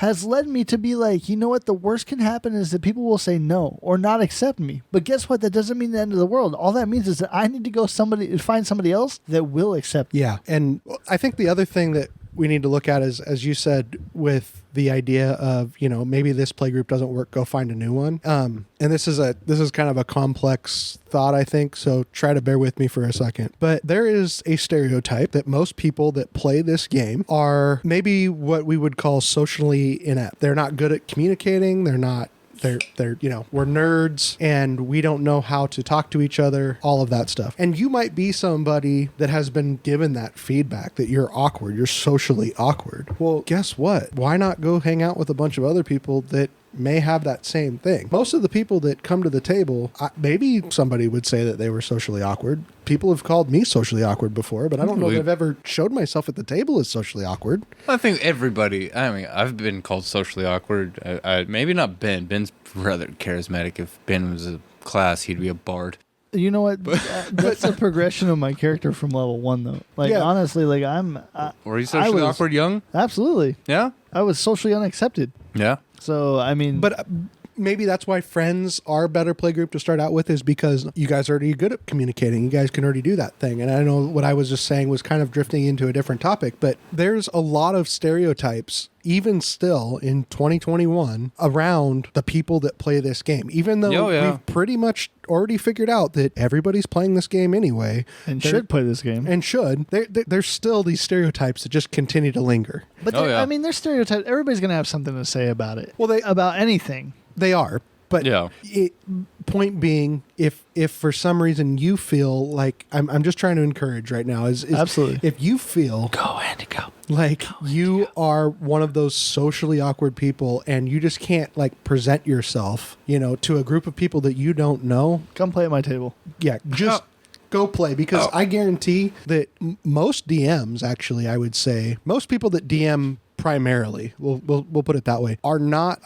Speaker 1: has led me to be like, you know what? The worst can happen is that people will say no or not accept me. But guess what? That doesn't mean the end of the world. All that means is that I need to go find somebody else that will accept me.
Speaker 2: yeah. And I think the other thing that we need to look at is, as you said, with the idea of, maybe this play group doesn't work, go find a new one. And this is kind of a complex thought, I think. So try to bear with me for a second. But there is a stereotype that most people that play this game are maybe what we would call socially inept. They're not good at communicating. They're we're nerds and we don't know how to talk to each other, all of that stuff. And you might be somebody that has been given that feedback that you're awkward, you're socially awkward. Well, guess what? Why not go hang out with a bunch of other people that may have that same thing. Most of the people that come to the table, maybe somebody would say that they were socially awkward. People have called me socially awkward before, but I don't know that I've ever showed myself at the table as socially awkward.
Speaker 3: I think everybody. I mean, I've been called socially awkward. Maybe not Ben. Ben's rather charismatic. If Ben was a class, he'd be a bard.
Speaker 1: You know what? That's a progression of my character from level 1, though. Like,
Speaker 2: Yeah.
Speaker 1: honestly, like,
Speaker 3: Were you socially awkward young?
Speaker 1: Absolutely.
Speaker 3: Yeah.
Speaker 1: I was socially unaccepted.
Speaker 3: Yeah.
Speaker 1: So, I mean...
Speaker 2: But maybe that's why friends are a better playgroup to start out with, is because you guys are already good at communicating. You guys can already do that thing. And I know what I was just saying was kind of drifting into a different topic, but there's a lot of stereotypes, even still in 2021, around the people that play this game. Even though we've pretty much already figured out that everybody's playing this game anyway.
Speaker 1: and should play this game.
Speaker 2: And should. There's still these stereotypes that just continue to linger.
Speaker 1: But, I mean, there's stereotypes. Everybody's going to have something to say about it.
Speaker 2: Well,
Speaker 1: about anything.
Speaker 2: They are. But
Speaker 3: Yeah.
Speaker 2: Point being, if for some reason you feel like, I'm just trying to encourage right now, is
Speaker 1: Absolutely.
Speaker 2: if you feel
Speaker 1: Go, Andy, go.
Speaker 2: like you are one of those socially awkward people and you just can't like present yourself, to a group of people that you don't know,
Speaker 1: Come play at my table.
Speaker 2: yeah, just go play, because I guarantee that most DMs, actually, I would say most people that DM primarily, we'll put it that way, are not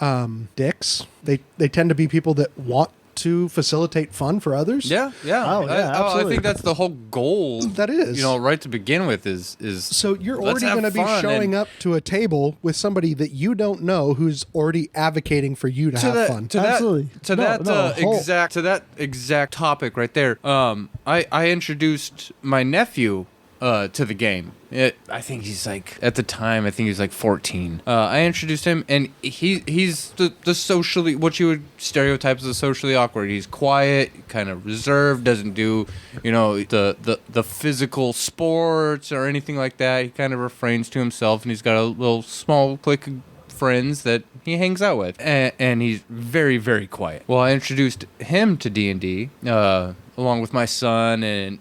Speaker 2: dicks. They tend to be people that want to facilitate fun for others.
Speaker 3: Yeah. Yeah.
Speaker 1: Oh, yeah,
Speaker 3: I
Speaker 1: absolutely.
Speaker 3: think that's the whole goal.
Speaker 2: That is.
Speaker 3: Right to begin with is.
Speaker 2: So you're
Speaker 3: let's
Speaker 2: already
Speaker 3: have
Speaker 2: going to be
Speaker 3: fun
Speaker 2: showing
Speaker 3: and-
Speaker 2: up to a table with somebody that you don't know who's already advocating for you to have fun.
Speaker 1: Absolutely.
Speaker 3: To that exact topic right there. I introduced my nephew to the game. I think he's like, at the time, I think he was like 14. I introduced him, and he's the socially, what you would stereotype as a socially awkward. He's quiet, kind of reserved, doesn't do, the physical sports or anything like that. He kind of refrains to himself, and he's got a little small clique of friends that he hangs out with, and he's very, very quiet. Well, I introduced him to D&D along with my son and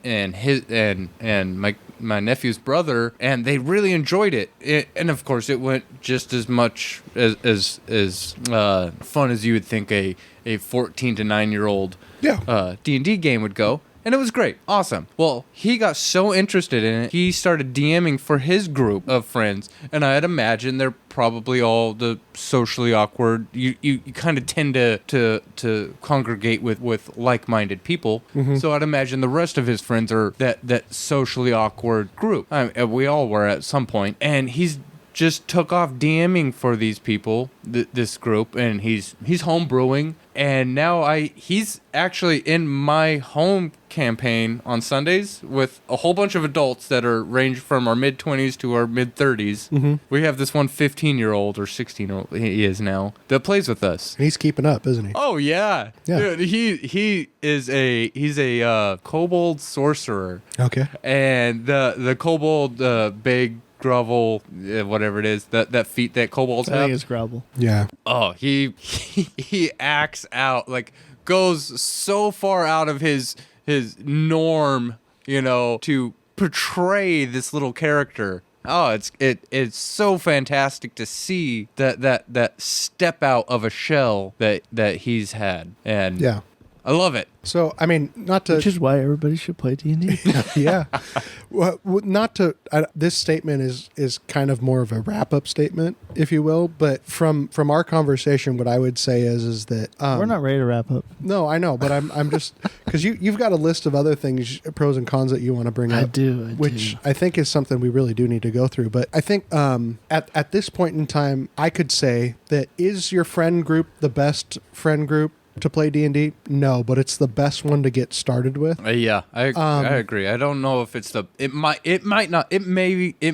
Speaker 3: my nephew's brother, and they really enjoyed it. And of course, it went just as much as fun as you would think a 14 to 9-year-old D&D game would go. And it was great. Awesome. Well, he got so interested in it, he started DMing for his group of friends. And I'd imagine they're probably all the socially awkward. You kind of tend to congregate with like-minded people. Mm-hmm. So I'd imagine the rest of his friends are that socially awkward group. We all were at some point. And he's just took off DMing for these people, this group, and he's homebrewing. And now he's actually in my home campaign on Sundays with a whole bunch of adults that are ranged from our mid-20s to our mid-30s. Mm-hmm. We have this one 15-year-old or 16-year-old, he is now, that plays with us.
Speaker 2: He's keeping up, isn't he?
Speaker 3: Oh, yeah. Dude, he's a kobold sorcerer.
Speaker 2: Okay.
Speaker 3: And the kobold big grovel, whatever it is, that feat that kobolds
Speaker 1: I
Speaker 3: have.
Speaker 1: think it's Grovel.
Speaker 2: Yeah.
Speaker 3: Oh, he acts out, like, goes so far out of his norm, to portray this little character. Oh, it's so fantastic to see that step out of a shell that he's had, and
Speaker 2: Yeah.
Speaker 3: I love it.
Speaker 2: So, I mean, not to...
Speaker 1: Which is why everybody should play D&D.
Speaker 2: yeah. Well, not to... this statement is kind of more of a wrap-up statement, if you will. But from our conversation, what I would say is that...
Speaker 1: We're not ready to wrap up.
Speaker 2: No, I know. But I'm just... Because you've got a list of other things, pros and cons that you want to bring up.
Speaker 1: I do.
Speaker 2: Which I think is something we really do need to go through. But I think at this point in time, I could say that is your friend group the best friend group to play D&D? No, but it's the best one to get started with.
Speaker 3: Yeah, I agree. I don't know if it's it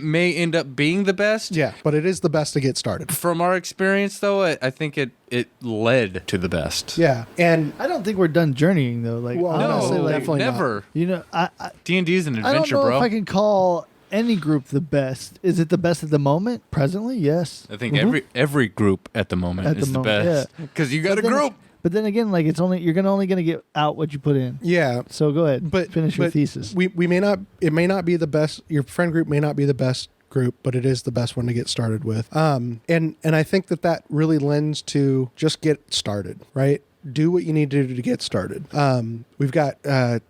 Speaker 3: may end up being the best.
Speaker 2: Yeah, but it is the best to get started.
Speaker 3: From our experience, though, I think it led to the best.
Speaker 2: Yeah, and
Speaker 1: I don't think we're done journeying, though. Like,
Speaker 2: Well,
Speaker 1: honestly,
Speaker 3: No,
Speaker 1: like,
Speaker 2: definitely
Speaker 3: never. D&D is an
Speaker 1: I don't
Speaker 3: adventure,
Speaker 1: know
Speaker 3: bro.
Speaker 1: if I can call any group the best. Is it the best at the moment? Presently, yes.
Speaker 3: I think every group at the moment
Speaker 1: At
Speaker 3: is
Speaker 1: the
Speaker 3: the
Speaker 1: moment,
Speaker 3: best because you got
Speaker 1: But
Speaker 3: a
Speaker 1: then-
Speaker 3: group.
Speaker 1: But then again, like, it's only you're only gonna get out what you put in.
Speaker 2: yeah,
Speaker 1: So go ahead,
Speaker 2: but
Speaker 1: finish your
Speaker 2: but
Speaker 1: thesis.
Speaker 2: We may not. It may not be the best. Your friend group may not be the best group, but it is the best one to get started with. And I think that really lends to just get started, right? Do what you need to do to get started. We've got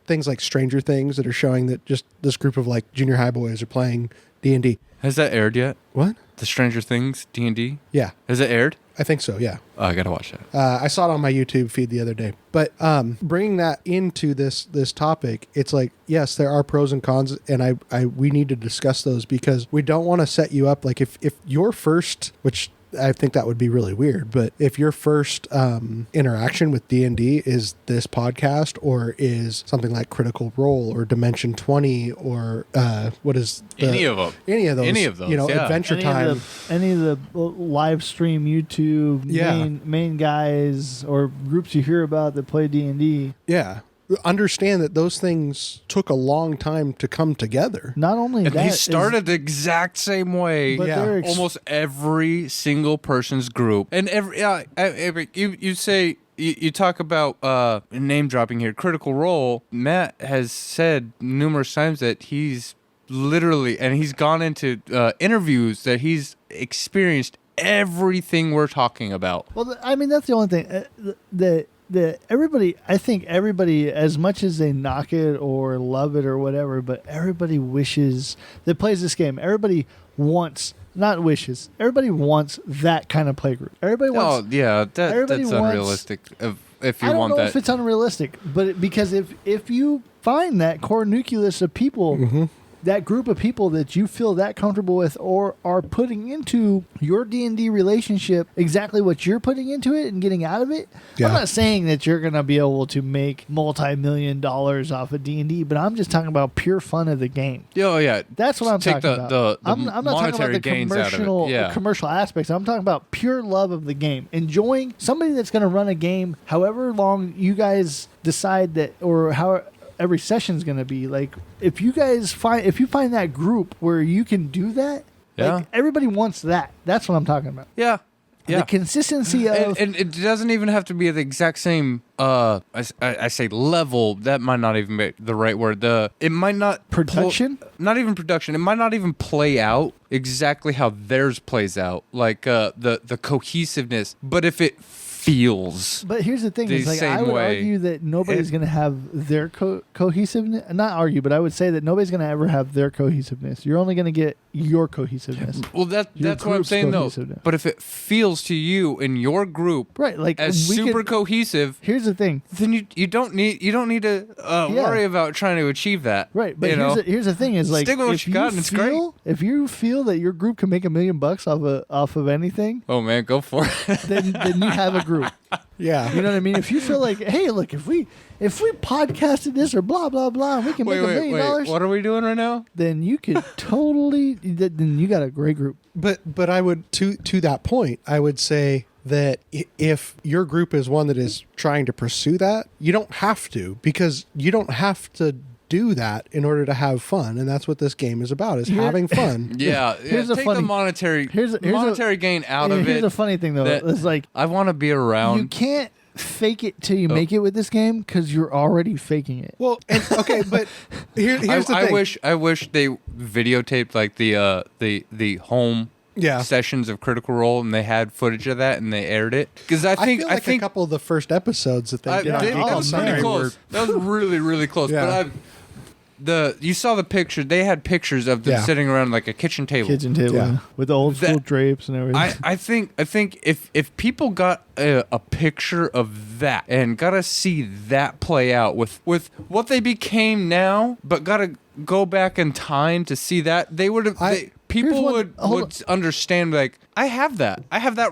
Speaker 2: things like Stranger Things that are showing that just this group of like junior high boys are playing D&D.
Speaker 3: Has that aired yet?
Speaker 2: What?
Speaker 3: The Stranger Things D&D?
Speaker 2: Yeah,
Speaker 3: Has it aired?
Speaker 2: I think so. Yeah.
Speaker 3: Oh, I gotta watch that.
Speaker 2: I saw it on my YouTube feed the other day. But bringing that into this topic, it's like, yes, there are pros and cons, and we need to discuss those because we don't want to set you up. Like if your first, which I think that would be really weird, but if your first interaction with D&D is this podcast or is something like Critical Role or Dimension 20 or what is
Speaker 3: Any of them.
Speaker 2: any of those,
Speaker 3: yeah.
Speaker 2: Adventure Time.
Speaker 1: Any of the live stream YouTube main guys or groups you hear about that play D&D.
Speaker 2: Yeah. Understand that those things took a long time to come together.
Speaker 1: Not only
Speaker 3: And
Speaker 1: that,
Speaker 3: they started the exact same way.
Speaker 1: But they're
Speaker 3: Almost every single person's group. And you talk about name dropping here, Critical Role. Matt has said numerous times that he's literally, and he's gone into interviews that he's experienced everything we're talking about.
Speaker 1: Well, I mean, that's the only thing I think everybody, as much as they knock it or love it or whatever, but everybody wishes that plays this game. Everybody wants, not wishes. Everybody wants that kind of playgroup. Everybody wants.
Speaker 3: Oh yeah,
Speaker 1: everybody
Speaker 3: that's
Speaker 1: wants-
Speaker 3: unrealistic. If you
Speaker 1: I don't
Speaker 3: want
Speaker 1: know
Speaker 3: that,
Speaker 1: if it's unrealistic, but because if you find that core nucleus of people, that group of people that you feel that comfortable with or are putting into your D&D relationship exactly what you're putting into it and getting out of it.
Speaker 2: Yeah.
Speaker 1: I'm not saying that you're going to be able to make multi-million dollars off of D&D, but I'm just talking about pure fun of the game.
Speaker 3: oh yeah,
Speaker 1: That's what I'm
Speaker 3: take
Speaker 1: talking about.
Speaker 3: the
Speaker 1: I'm not talking
Speaker 3: monetary
Speaker 1: about the
Speaker 3: gains out of it.
Speaker 1: commercial
Speaker 3: Yeah.
Speaker 1: commercial aspects. I'm talking about pure love of the game. Enjoying somebody that's going to run a game however long you guys decide that, or how every session's going to be. Like if you find that group where you can do that,
Speaker 3: Yeah.
Speaker 1: like everybody wants that. That's what I'm talking about.
Speaker 3: Yeah.
Speaker 1: The consistency of
Speaker 3: and it doesn't even have to be the exact same. I say level. That might not even be the right word. It might not
Speaker 1: Production?
Speaker 3: not even production. It might not even play out exactly how theirs plays out. Like the cohesiveness. But if it feels.
Speaker 1: But here's the thing:
Speaker 3: the
Speaker 1: is like I
Speaker 3: same
Speaker 1: would
Speaker 3: way.
Speaker 1: argue that nobody's going to have their cohesiveness. Not argue, but I would say that nobody's going to ever have their cohesiveness. You're only going to get your cohesiveness,
Speaker 3: Well,
Speaker 1: Your
Speaker 3: that's what I'm
Speaker 1: group's
Speaker 3: saying though.
Speaker 1: cohesiveness.
Speaker 3: But if it feels to you in your group
Speaker 1: right? Like
Speaker 3: as
Speaker 1: we
Speaker 3: super
Speaker 1: could-
Speaker 3: cohesive,
Speaker 1: Here's the thing,
Speaker 3: then you don't need to worry about trying to achieve that.
Speaker 1: right? But
Speaker 3: you know?
Speaker 1: here's the thing: is like
Speaker 3: Stick with what
Speaker 1: if
Speaker 3: you got and it's great.
Speaker 1: If you feel that your group can make $1 million off of anything,
Speaker 3: Oh man, go for it.
Speaker 1: then you have a group.
Speaker 2: Yeah.
Speaker 1: You know what I mean? If you feel like, hey, look, if we podcasted this or blah blah blah, and we can make $1 million,
Speaker 3: What are we doing right now?
Speaker 1: then you could totally. Then you got a great group.
Speaker 2: But I would to that point, I would say that if your group is one that is trying to pursue that, you don't have to, because you don't have to do that in order to have fun, and that's what this game is about, is having fun.
Speaker 3: Yeah,
Speaker 1: Here's a
Speaker 3: take
Speaker 1: funny-
Speaker 3: the monetary
Speaker 1: here's a-
Speaker 3: monetary gain out
Speaker 1: And
Speaker 3: of
Speaker 1: here's
Speaker 3: it.
Speaker 1: the funny thing though:
Speaker 3: that
Speaker 1: it's like
Speaker 3: I want to be
Speaker 1: you
Speaker 3: around.
Speaker 1: can't fake it till you make it with this game because you're already faking it.
Speaker 2: Well, and, okay, but here's the thing.
Speaker 3: I wish they videotaped like the home
Speaker 2: Yeah.
Speaker 3: sessions of Critical Role, and they had footage of that and they aired it, because I
Speaker 2: I
Speaker 3: think
Speaker 2: feel like a couple of the first episodes that they did on
Speaker 3: that
Speaker 2: Geek
Speaker 3: was
Speaker 2: on
Speaker 3: pretty
Speaker 2: Sunday
Speaker 3: close.
Speaker 2: were-
Speaker 3: That was really really close.
Speaker 2: Yeah.
Speaker 3: But you saw the picture. They had pictures of them
Speaker 2: Yeah.
Speaker 3: sitting around like a kitchen table.
Speaker 1: Kitchen table
Speaker 2: Yeah.
Speaker 1: with the old school
Speaker 3: That-
Speaker 1: drapes and everything.
Speaker 3: I think if people got a picture of that and got to see that play out with what they became now, but got to go back in time to see that, they would have.
Speaker 1: Here's
Speaker 3: People
Speaker 1: one- hold
Speaker 3: would understand, like, I have that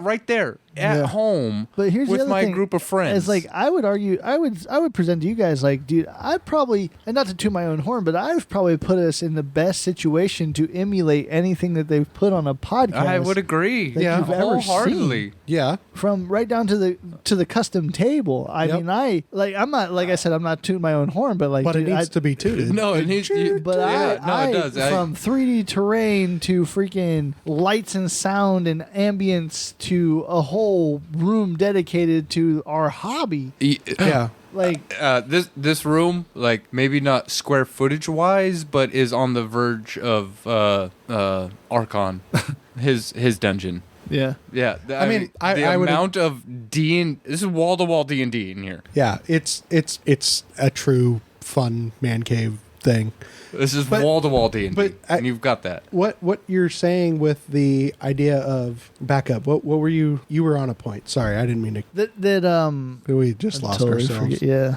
Speaker 3: right there at
Speaker 1: Yeah.
Speaker 3: home
Speaker 1: But here's
Speaker 3: with
Speaker 1: the other
Speaker 3: my
Speaker 1: thing,
Speaker 3: group of friends.
Speaker 1: It's like I would argue, I would present to you guys like, dude, I probably, and not to toot my own horn, but I've probably put us in the best situation to emulate anything that they've put on a podcast.
Speaker 3: I would agree.
Speaker 1: that you've ever
Speaker 3: wholeheartedly.
Speaker 2: Yeah.
Speaker 1: from right down to the custom table. I
Speaker 2: Yep.
Speaker 1: mean, I'm not, like I said, I'm not tooting my own horn, but like,
Speaker 2: But
Speaker 1: dude,
Speaker 2: it needs to be tooted.
Speaker 3: No, it needs.
Speaker 1: But
Speaker 3: yeah,
Speaker 1: it
Speaker 3: does.
Speaker 1: From 3D terrain to freaking lights and sound and ambience to a whole room dedicated to our hobby.
Speaker 2: Yeah.
Speaker 1: Like,
Speaker 3: This room, like, maybe not square footage wise, but is on the verge of Archon, his dungeon.
Speaker 1: Yeah.
Speaker 3: Yeah,
Speaker 2: I mean,
Speaker 3: the
Speaker 2: I would-
Speaker 3: amount of this is wall to wall D&D in here.
Speaker 2: Yeah, it's a true fun man cave thing.
Speaker 3: This is
Speaker 2: But-
Speaker 3: wall to wall D&D,
Speaker 2: but
Speaker 3: and you've got that.
Speaker 2: What you're saying with the idea of backup? What were you were on a point? Sorry, I didn't mean to. We just lost
Speaker 1: totally
Speaker 2: ourselves.
Speaker 1: forget. Yeah.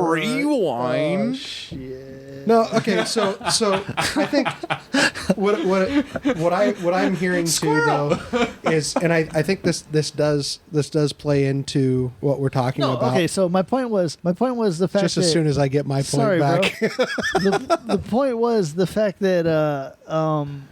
Speaker 3: Rewind.
Speaker 1: Shit.
Speaker 2: No, okay, so I think what I'm hearing too though is, and I think this does play into what we're talking
Speaker 1: No,
Speaker 2: about.
Speaker 1: okay. So my point was the fact
Speaker 2: Just
Speaker 1: that
Speaker 2: as soon as I get my point
Speaker 1: sorry,
Speaker 2: back.
Speaker 1: bro. the point was the fact that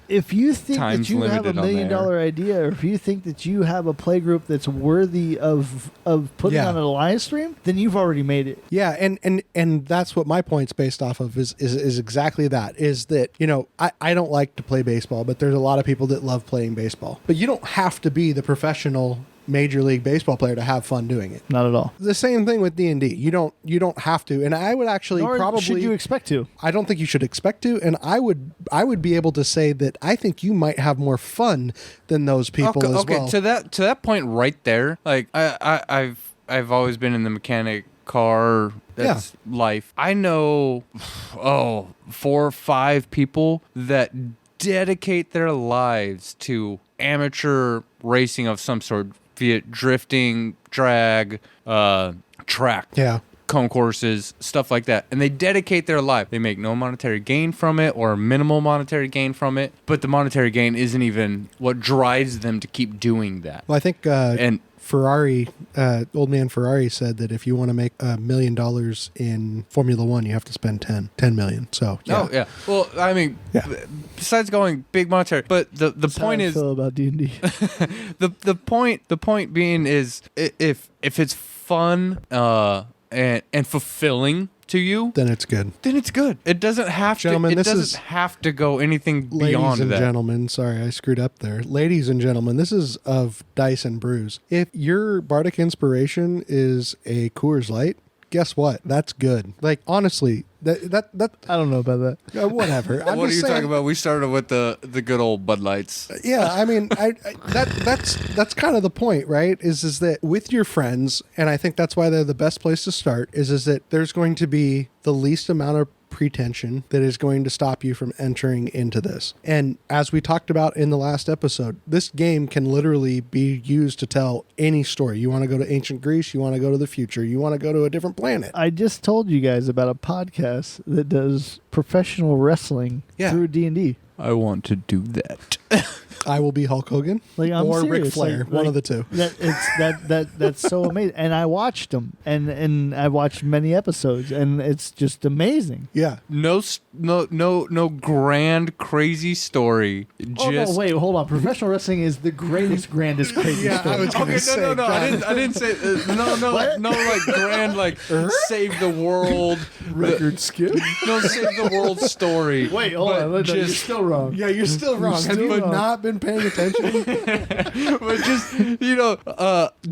Speaker 1: if you think
Speaker 3: Time's
Speaker 1: that you have a
Speaker 3: limited on
Speaker 1: $1 million
Speaker 3: there.
Speaker 1: idea, or if you think that you have a play group that's worthy of putting
Speaker 2: Yeah.
Speaker 1: on a live stream, then you've already made it.
Speaker 2: Yeah, and that's what my point's based off of is exactly that. Is that, you know, I don't like to play baseball, but there's a lot of people that love playing baseball. But you don't have to be the professional Major League Baseball player to have fun doing it.
Speaker 1: Not at all.
Speaker 2: The same thing with D&D. You don't have to. And I would actually
Speaker 1: Nor
Speaker 2: probably
Speaker 1: should you expect to.
Speaker 2: I don't think you should expect to, and I would be able to say that I think you might have more fun than those people as well.
Speaker 3: To that point right there, like I've always been in the mechanic car. That's life. I know 4 or 5 people that dedicate their lives to amateur racing of some sort, be it drifting, drag, track.
Speaker 2: Yeah.
Speaker 3: Concourses, stuff like that, and they dedicate their life. They make no monetary gain from it or minimal monetary gain from it, but the monetary gain isn't even what drives them to keep doing that.
Speaker 2: Well, I think
Speaker 3: And
Speaker 2: Ferrari, old man Ferrari said that if you want to make $1 million in Formula One, you have to spend 10 million. So yeah.
Speaker 3: oh yeah, well, I mean,
Speaker 2: Yeah.
Speaker 3: besides going big monetary, but the
Speaker 1: That's
Speaker 3: point
Speaker 1: how I
Speaker 3: is
Speaker 1: feel about D&D.
Speaker 3: the point being is if it's fun and fulfilling to you,
Speaker 2: Then it's good.
Speaker 3: then it's good. It doesn't have
Speaker 2: Gentlemen,
Speaker 3: to. It
Speaker 2: this
Speaker 3: doesn't
Speaker 2: is-
Speaker 3: have to go anything
Speaker 2: Ladies
Speaker 3: beyond
Speaker 2: and
Speaker 3: that.
Speaker 2: gentlemen, sorry, I screwed up there. Ladies and gentlemen, this is of Dice and Brews. If your Bardic inspiration is a Coors Light, guess what? That's good. Like, honestly, that
Speaker 1: I don't know about that.
Speaker 2: whatever. I'm
Speaker 3: What are
Speaker 2: just
Speaker 3: you
Speaker 2: saying,
Speaker 3: talking about? We started with the good old Bud Lights.
Speaker 2: Yeah, I mean, that's kind of the point, right? Is that with your friends, and I think that's why they're the best place to start. Is that there's going to be the least amount of pretension that is going to stop you from entering into this. And as we talked about in the last episode, this game can literally be used to tell any story. You want to go to ancient Greece, you want to go to the future, you want to go to a different planet.
Speaker 1: I just told you guys about a podcast that does professional wrestling
Speaker 2: Yeah.
Speaker 1: through D&D.
Speaker 3: I want to do that.
Speaker 2: I will be Hulk Hogan
Speaker 1: Like, I'm
Speaker 2: or Ric
Speaker 1: serious.
Speaker 2: Flair,
Speaker 1: Like-
Speaker 2: one
Speaker 1: like,
Speaker 2: of the two.
Speaker 1: That's so amazing. And I watched them, and I watched many episodes, and it's just amazing.
Speaker 2: Yeah.
Speaker 3: No grand crazy story.
Speaker 1: Oh
Speaker 3: Just
Speaker 1: no! Wait, hold on. Professional wrestling is the greatest, grandest, craziest
Speaker 2: Yeah, I
Speaker 1: story.
Speaker 2: was gonna
Speaker 3: Okay,
Speaker 2: say,
Speaker 3: no. I
Speaker 2: God.
Speaker 3: didn't say no, like grand, like save the world,
Speaker 1: Record skip.
Speaker 3: no save the world story.
Speaker 1: Wait, hold
Speaker 3: But
Speaker 1: on. No, you're
Speaker 3: just
Speaker 1: still wrong.
Speaker 2: Yeah, you're still wrong. Have
Speaker 1: still
Speaker 2: you
Speaker 1: wrong.
Speaker 2: not been paying attention?
Speaker 3: but just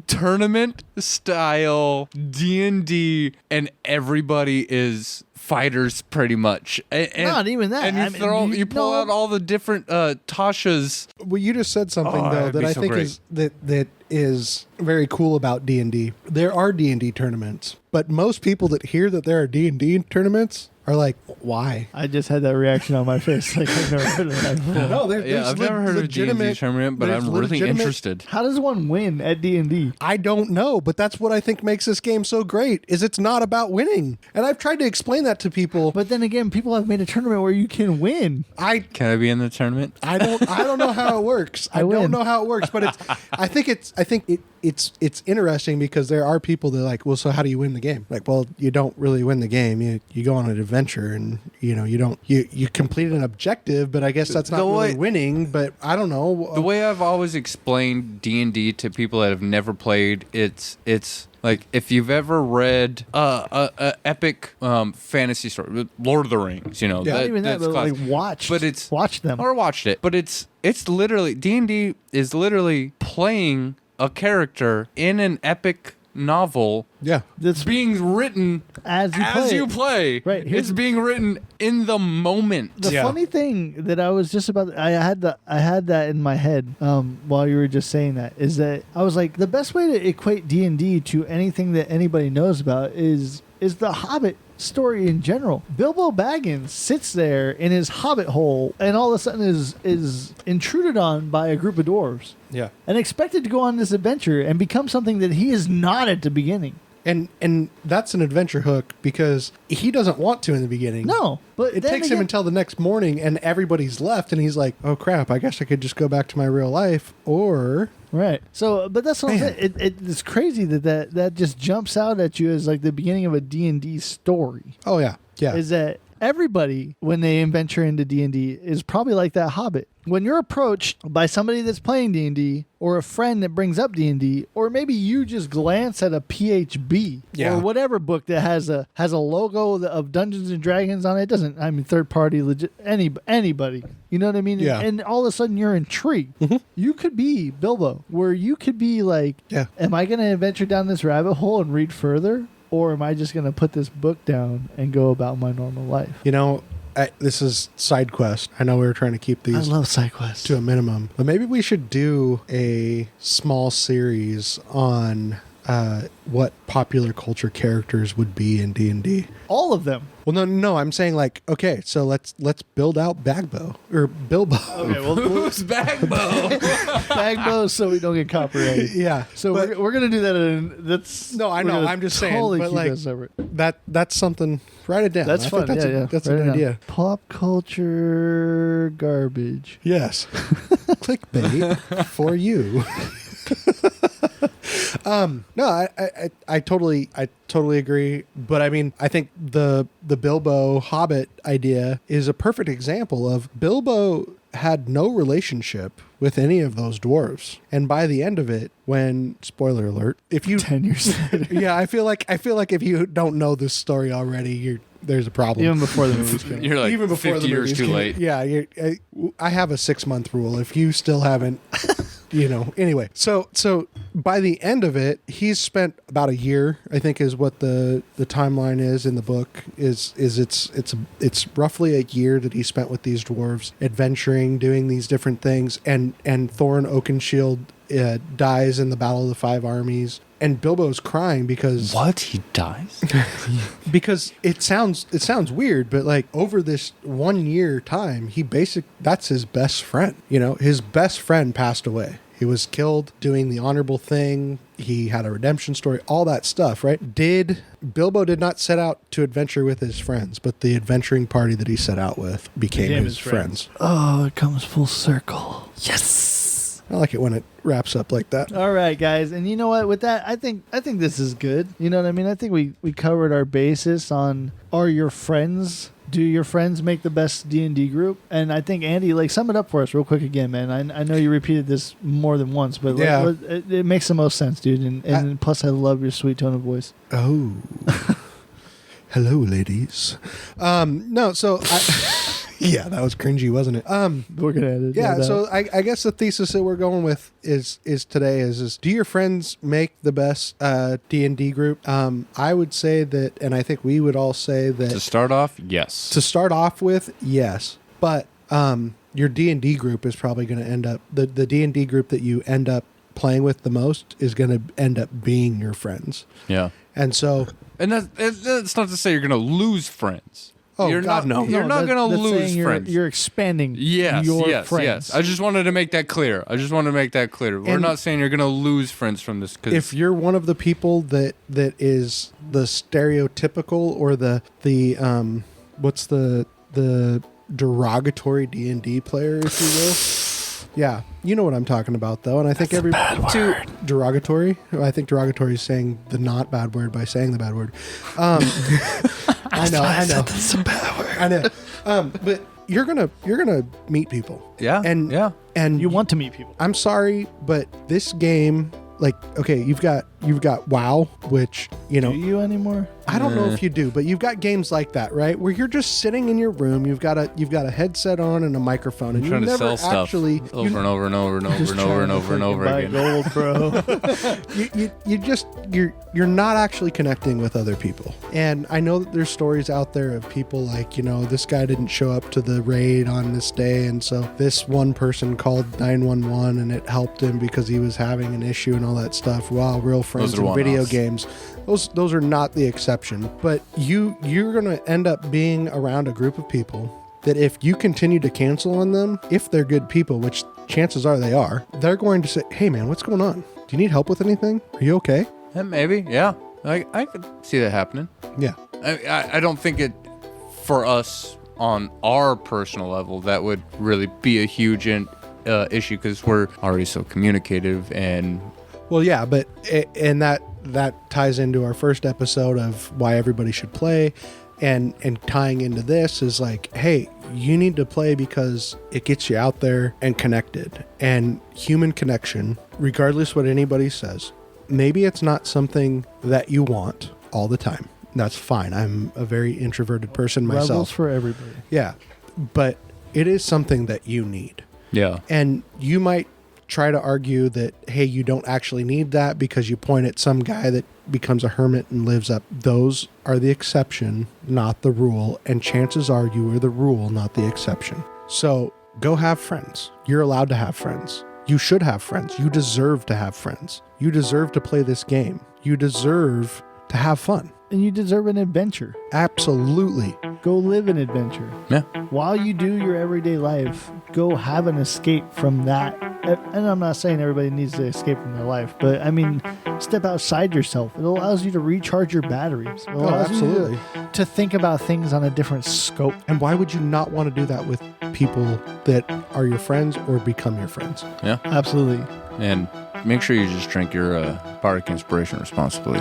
Speaker 3: tournament style D&D, and everybody is fighters pretty much. And,
Speaker 1: Not even that.
Speaker 3: And you
Speaker 1: I mean,
Speaker 3: you pull
Speaker 1: no.
Speaker 3: out all the different Tashas.
Speaker 2: Well, you just said something
Speaker 3: Oh,
Speaker 2: though
Speaker 3: that'd
Speaker 2: that
Speaker 3: be
Speaker 2: I
Speaker 3: so
Speaker 2: think
Speaker 3: great.
Speaker 2: is that is very cool about D&D. There are D&D tournaments, but most people that hear that there are D&D tournaments are like, why?
Speaker 1: I just had that reaction on my face. Like, I've never heard of that before.
Speaker 2: No,
Speaker 3: Yeah, I've never heard of D&D tournament, but I'm really interested.
Speaker 1: How does one win at D&D?
Speaker 2: I don't know, but that's what I think makes this game so great. Is it's not about winning, and I've tried to explain that to people.
Speaker 1: But then again, people have made a tournament where you can win.
Speaker 3: Can I be in the tournament?
Speaker 2: I don't know how it works. I
Speaker 1: win.
Speaker 2: don't know how it works, but I think it's interesting because there are people that are like, well, so how do you win the game? Like, well, you don't really win the game. You go on an adventure, and you complete an objective, but I guess that's not
Speaker 3: The way-
Speaker 2: really winning. But I don't know.
Speaker 3: The way I've always explained D&D to people that have never played, it's like if you've ever read a epic fantasy story, Lord of the Rings,
Speaker 2: Yeah.
Speaker 1: Not even that,
Speaker 3: that's
Speaker 1: but
Speaker 3: classic.
Speaker 1: like watched.
Speaker 3: But it's-
Speaker 1: watched them.
Speaker 3: or watched it, but it's literally D&D is literally playing a character in an epic novel
Speaker 2: Yeah.
Speaker 1: That's
Speaker 3: being written
Speaker 1: as you
Speaker 3: as
Speaker 1: play.
Speaker 3: you play.
Speaker 1: Right, here's-
Speaker 3: It's being written in the moment.
Speaker 1: The
Speaker 2: Yeah.
Speaker 1: funny thing that I was just about, I had that in my head while you were just saying that, is that I was like, the best way to equate D&D to anything that anybody knows about is the Hobbit story in general. Bilbo Baggins sits there in his Hobbit hole, and all of a sudden is intruded on by a group of dwarves,
Speaker 2: Yeah.
Speaker 1: and expected to go on this adventure and become something that he is not at the beginning.
Speaker 2: And that's an adventure hook because he doesn't want to in the beginning.
Speaker 1: No, but
Speaker 2: It
Speaker 1: then
Speaker 2: takes him
Speaker 1: again-
Speaker 2: until the next morning and everybody's left and he's like, oh crap, I guess I could just go back to my real life. Or
Speaker 1: Right. So, but that's what I'm
Speaker 2: Man.
Speaker 1: saying. It's crazy that just jumps out at you as like the beginning of a D&D story.
Speaker 2: oh yeah. Yeah.
Speaker 1: Is that everybody, when they venture into D&D, is probably like that Hobbit. When you're approached by somebody that's playing D&D, or a friend that brings up D&D, or maybe you just glance at a PHB
Speaker 2: Yeah.
Speaker 1: or whatever book that has a logo of Dungeons and Dragons on it. It doesn't, I mean, third party, legit, anybody. You know what I mean?
Speaker 2: Yeah.
Speaker 1: And all of a sudden you're intrigued. You could be Bilbo, where you could be like,
Speaker 2: Yeah.
Speaker 1: am I going to venture down this rabbit hole and read further? Or am I just going to put this book down and go about my normal life?
Speaker 2: You know, this is side quest. I know we were trying to keep
Speaker 1: I
Speaker 2: these
Speaker 1: love side quests.
Speaker 2: to a minimum, but maybe we should do a small series on what popular culture characters would be in D&D.
Speaker 1: All of them.
Speaker 2: Well, no, I'm saying like, okay, so let's build out Bagbo or Bilbo.
Speaker 1: Okay, well,
Speaker 3: Who's Bagbo?
Speaker 1: Bagbo, so we don't get copyrighted.
Speaker 2: Yeah.
Speaker 1: So
Speaker 2: but
Speaker 1: we're gonna do that. That's
Speaker 2: No, I
Speaker 1: we're
Speaker 2: know,
Speaker 1: gonna
Speaker 2: I'm just saying,
Speaker 1: totally
Speaker 2: but
Speaker 1: keep
Speaker 2: like-
Speaker 1: that separate.
Speaker 2: that's something. Write it down.
Speaker 1: That's
Speaker 2: I
Speaker 1: fun.
Speaker 2: think
Speaker 1: Yeah,
Speaker 2: that's
Speaker 1: Write
Speaker 2: an
Speaker 1: it down.
Speaker 2: idea.
Speaker 1: Pop culture garbage.
Speaker 2: Yes. Clickbait for you. No, I totally agree. But I mean, I think the Bilbo Hobbit idea is a perfect example of Bilbo had no relationship with any of those dwarves. And by the end of it, when, spoiler alert, if you
Speaker 1: 10 years later.
Speaker 2: yeah, I feel like if you don't know this story already, there's a problem.
Speaker 1: Even before the movies came out.
Speaker 3: You're like
Speaker 2: Even before
Speaker 3: 50
Speaker 2: the
Speaker 3: years
Speaker 2: movies
Speaker 3: too
Speaker 2: came-
Speaker 3: late.
Speaker 2: Yeah, I have a 6-month rule. If you still haven't, anyway. So by the end of it, he's spent about a year, I think is what the timeline is in the book. It's roughly a year that he spent with these dwarves, adventuring, doing these different things, and Thorin Oakenshield dies in the Battle of the Five Armies. And Bilbo's crying because
Speaker 3: What? He dies?
Speaker 2: because it sounds weird, but like over this 1 year time, that's his best friend. His best friend passed away. He was killed doing the honorable thing. He had a redemption story, all that stuff, right? Bilbo did not set out to adventure with his friends, but the adventuring party that he set out with became his friends.
Speaker 1: Oh, it comes full circle. Yes.
Speaker 2: I like it when it wraps up like that.
Speaker 1: All right, guys, and you know what? With that, I think this is good. You know what I mean? I think we covered our basis on are your friends. Do your friends make the best D&D group? And I think Andy, like, sum it up for us real quick again, man. I know you repeated this more than once, but like,
Speaker 2: Yeah.
Speaker 1: it makes the most sense, dude. And plus, I love your sweet tone of voice.
Speaker 2: Oh. Hello, ladies. No, so yeah, that was cringy, wasn't it?
Speaker 1: We're gonna edit
Speaker 2: Yeah,
Speaker 1: that out.
Speaker 2: so I guess the thesis that we're going with is today is do your friends make the best D&D group? I would say that, and I think we would all say that
Speaker 3: To start off, yes.
Speaker 2: to start off with, yes, but your D&D group is probably going to end up the D&D group that you end up playing with the most is going to end up being your friends,
Speaker 3: Yeah.
Speaker 2: and so
Speaker 3: And that's not to say you're going to lose friends.
Speaker 2: Oh,
Speaker 3: you're
Speaker 2: God,
Speaker 3: not,
Speaker 2: no.
Speaker 3: You're not going to
Speaker 1: that's
Speaker 3: lose
Speaker 1: saying
Speaker 3: friends.
Speaker 1: You're expanding
Speaker 3: Yes,
Speaker 1: your
Speaker 3: yes,
Speaker 1: friends.
Speaker 3: yes. I just wanted to make that clear. We're
Speaker 2: And
Speaker 3: not saying you're going to lose friends from this. Cause
Speaker 2: if you're one of the people that is the stereotypical or the what's the derogatory D&D player, if you will. Yeah, you know what I'm talking about, though, and I think derogatory. I think derogatory is saying the not bad word by saying the bad word. I know.
Speaker 1: That's a bad word.
Speaker 2: I know. But you're gonna meet people.
Speaker 3: yeah,
Speaker 2: And
Speaker 3: yeah.
Speaker 2: and
Speaker 1: You want to meet people.
Speaker 2: I'm sorry, but this game, like, okay, you've got you've got WoW, which, you know,
Speaker 1: Do you anymore?
Speaker 2: I don't know if you do, but you've got games like that, right? Where you're just sitting in your room, you've got a headset on and a microphone, and
Speaker 3: I'm
Speaker 2: you
Speaker 3: trying to
Speaker 2: never
Speaker 3: sell stuff
Speaker 2: actually
Speaker 3: over and over and over and over
Speaker 1: Just
Speaker 3: and over and
Speaker 1: trying
Speaker 3: over
Speaker 1: to
Speaker 3: and over
Speaker 1: fucking
Speaker 3: again.
Speaker 1: buy gold, bro.
Speaker 2: you're not actually connecting with other people. And I know that there's stories out there of people like, you know, this guy didn't show up to the raid on this day, and so this one person called 911 and it helped him because he was having an issue and all that stuff. Wow, real friends
Speaker 3: Those are
Speaker 2: in video
Speaker 3: one-offs.
Speaker 2: games. Those are not the exception. But you're going to end up being around a group of people that if you continue to cancel on them, if they're good people, which chances are they are, they're going to say, hey man, what's going on? Do you need help with anything? Are you okay?
Speaker 3: Maybe, yeah. I could see that happening.
Speaker 2: Yeah.
Speaker 3: I don't think it, for us on our personal level, that would really be a huge issue because we're already so communicative and
Speaker 2: Well, yeah, but and that ties into our first episode of why everybody should play, and tying into this is like, hey, you need to play because it gets you out there and connected, and human connection, regardless what anybody says. Maybe it's not something that you want all the time. That's fine. I'm a very introverted person myself.
Speaker 1: Levels for everybody.
Speaker 2: Yeah, but it is something that you need.
Speaker 3: yeah.
Speaker 2: And you might try to argue that, hey, you don't actually need that because you point at some guy that becomes a hermit and lives up. Those are the exception, not the rule. And chances are you are the rule, not the exception. So go have friends. You're allowed to have friends. You should have friends. You deserve to have friends. You deserve to play this game. You deserve to have fun.
Speaker 1: And you deserve an adventure.
Speaker 2: Absolutely.
Speaker 1: Go live an adventure.
Speaker 3: Yeah.
Speaker 1: While you do your everyday life, go have an escape from that. And I'm not saying everybody needs to escape from their life, but I mean, step outside yourself. It allows you to recharge your batteries. It allows you
Speaker 2: absolutely.
Speaker 1: to think about things on a different scope.
Speaker 2: And why would you not want to do that with people that are your friends or become your friends?
Speaker 3: Yeah.
Speaker 1: Absolutely.
Speaker 3: And make sure you just drink your Bardic Inspiration responsibly.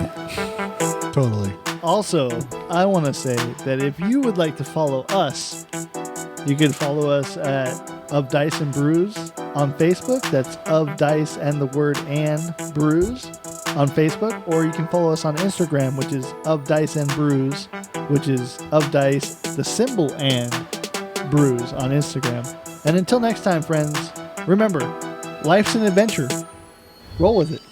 Speaker 2: Totally.
Speaker 1: Also, I want to say that if you would like to follow us, you can follow us at Of Dice and Brews on Facebook. That's Of Dice and the word and Brews on Facebook. Or you can follow us on Instagram, which is Of Dice and Brews, which is Of Dice, the symbol and Brews on Instagram. And until next time, friends, remember, life's an adventure. Roll with it.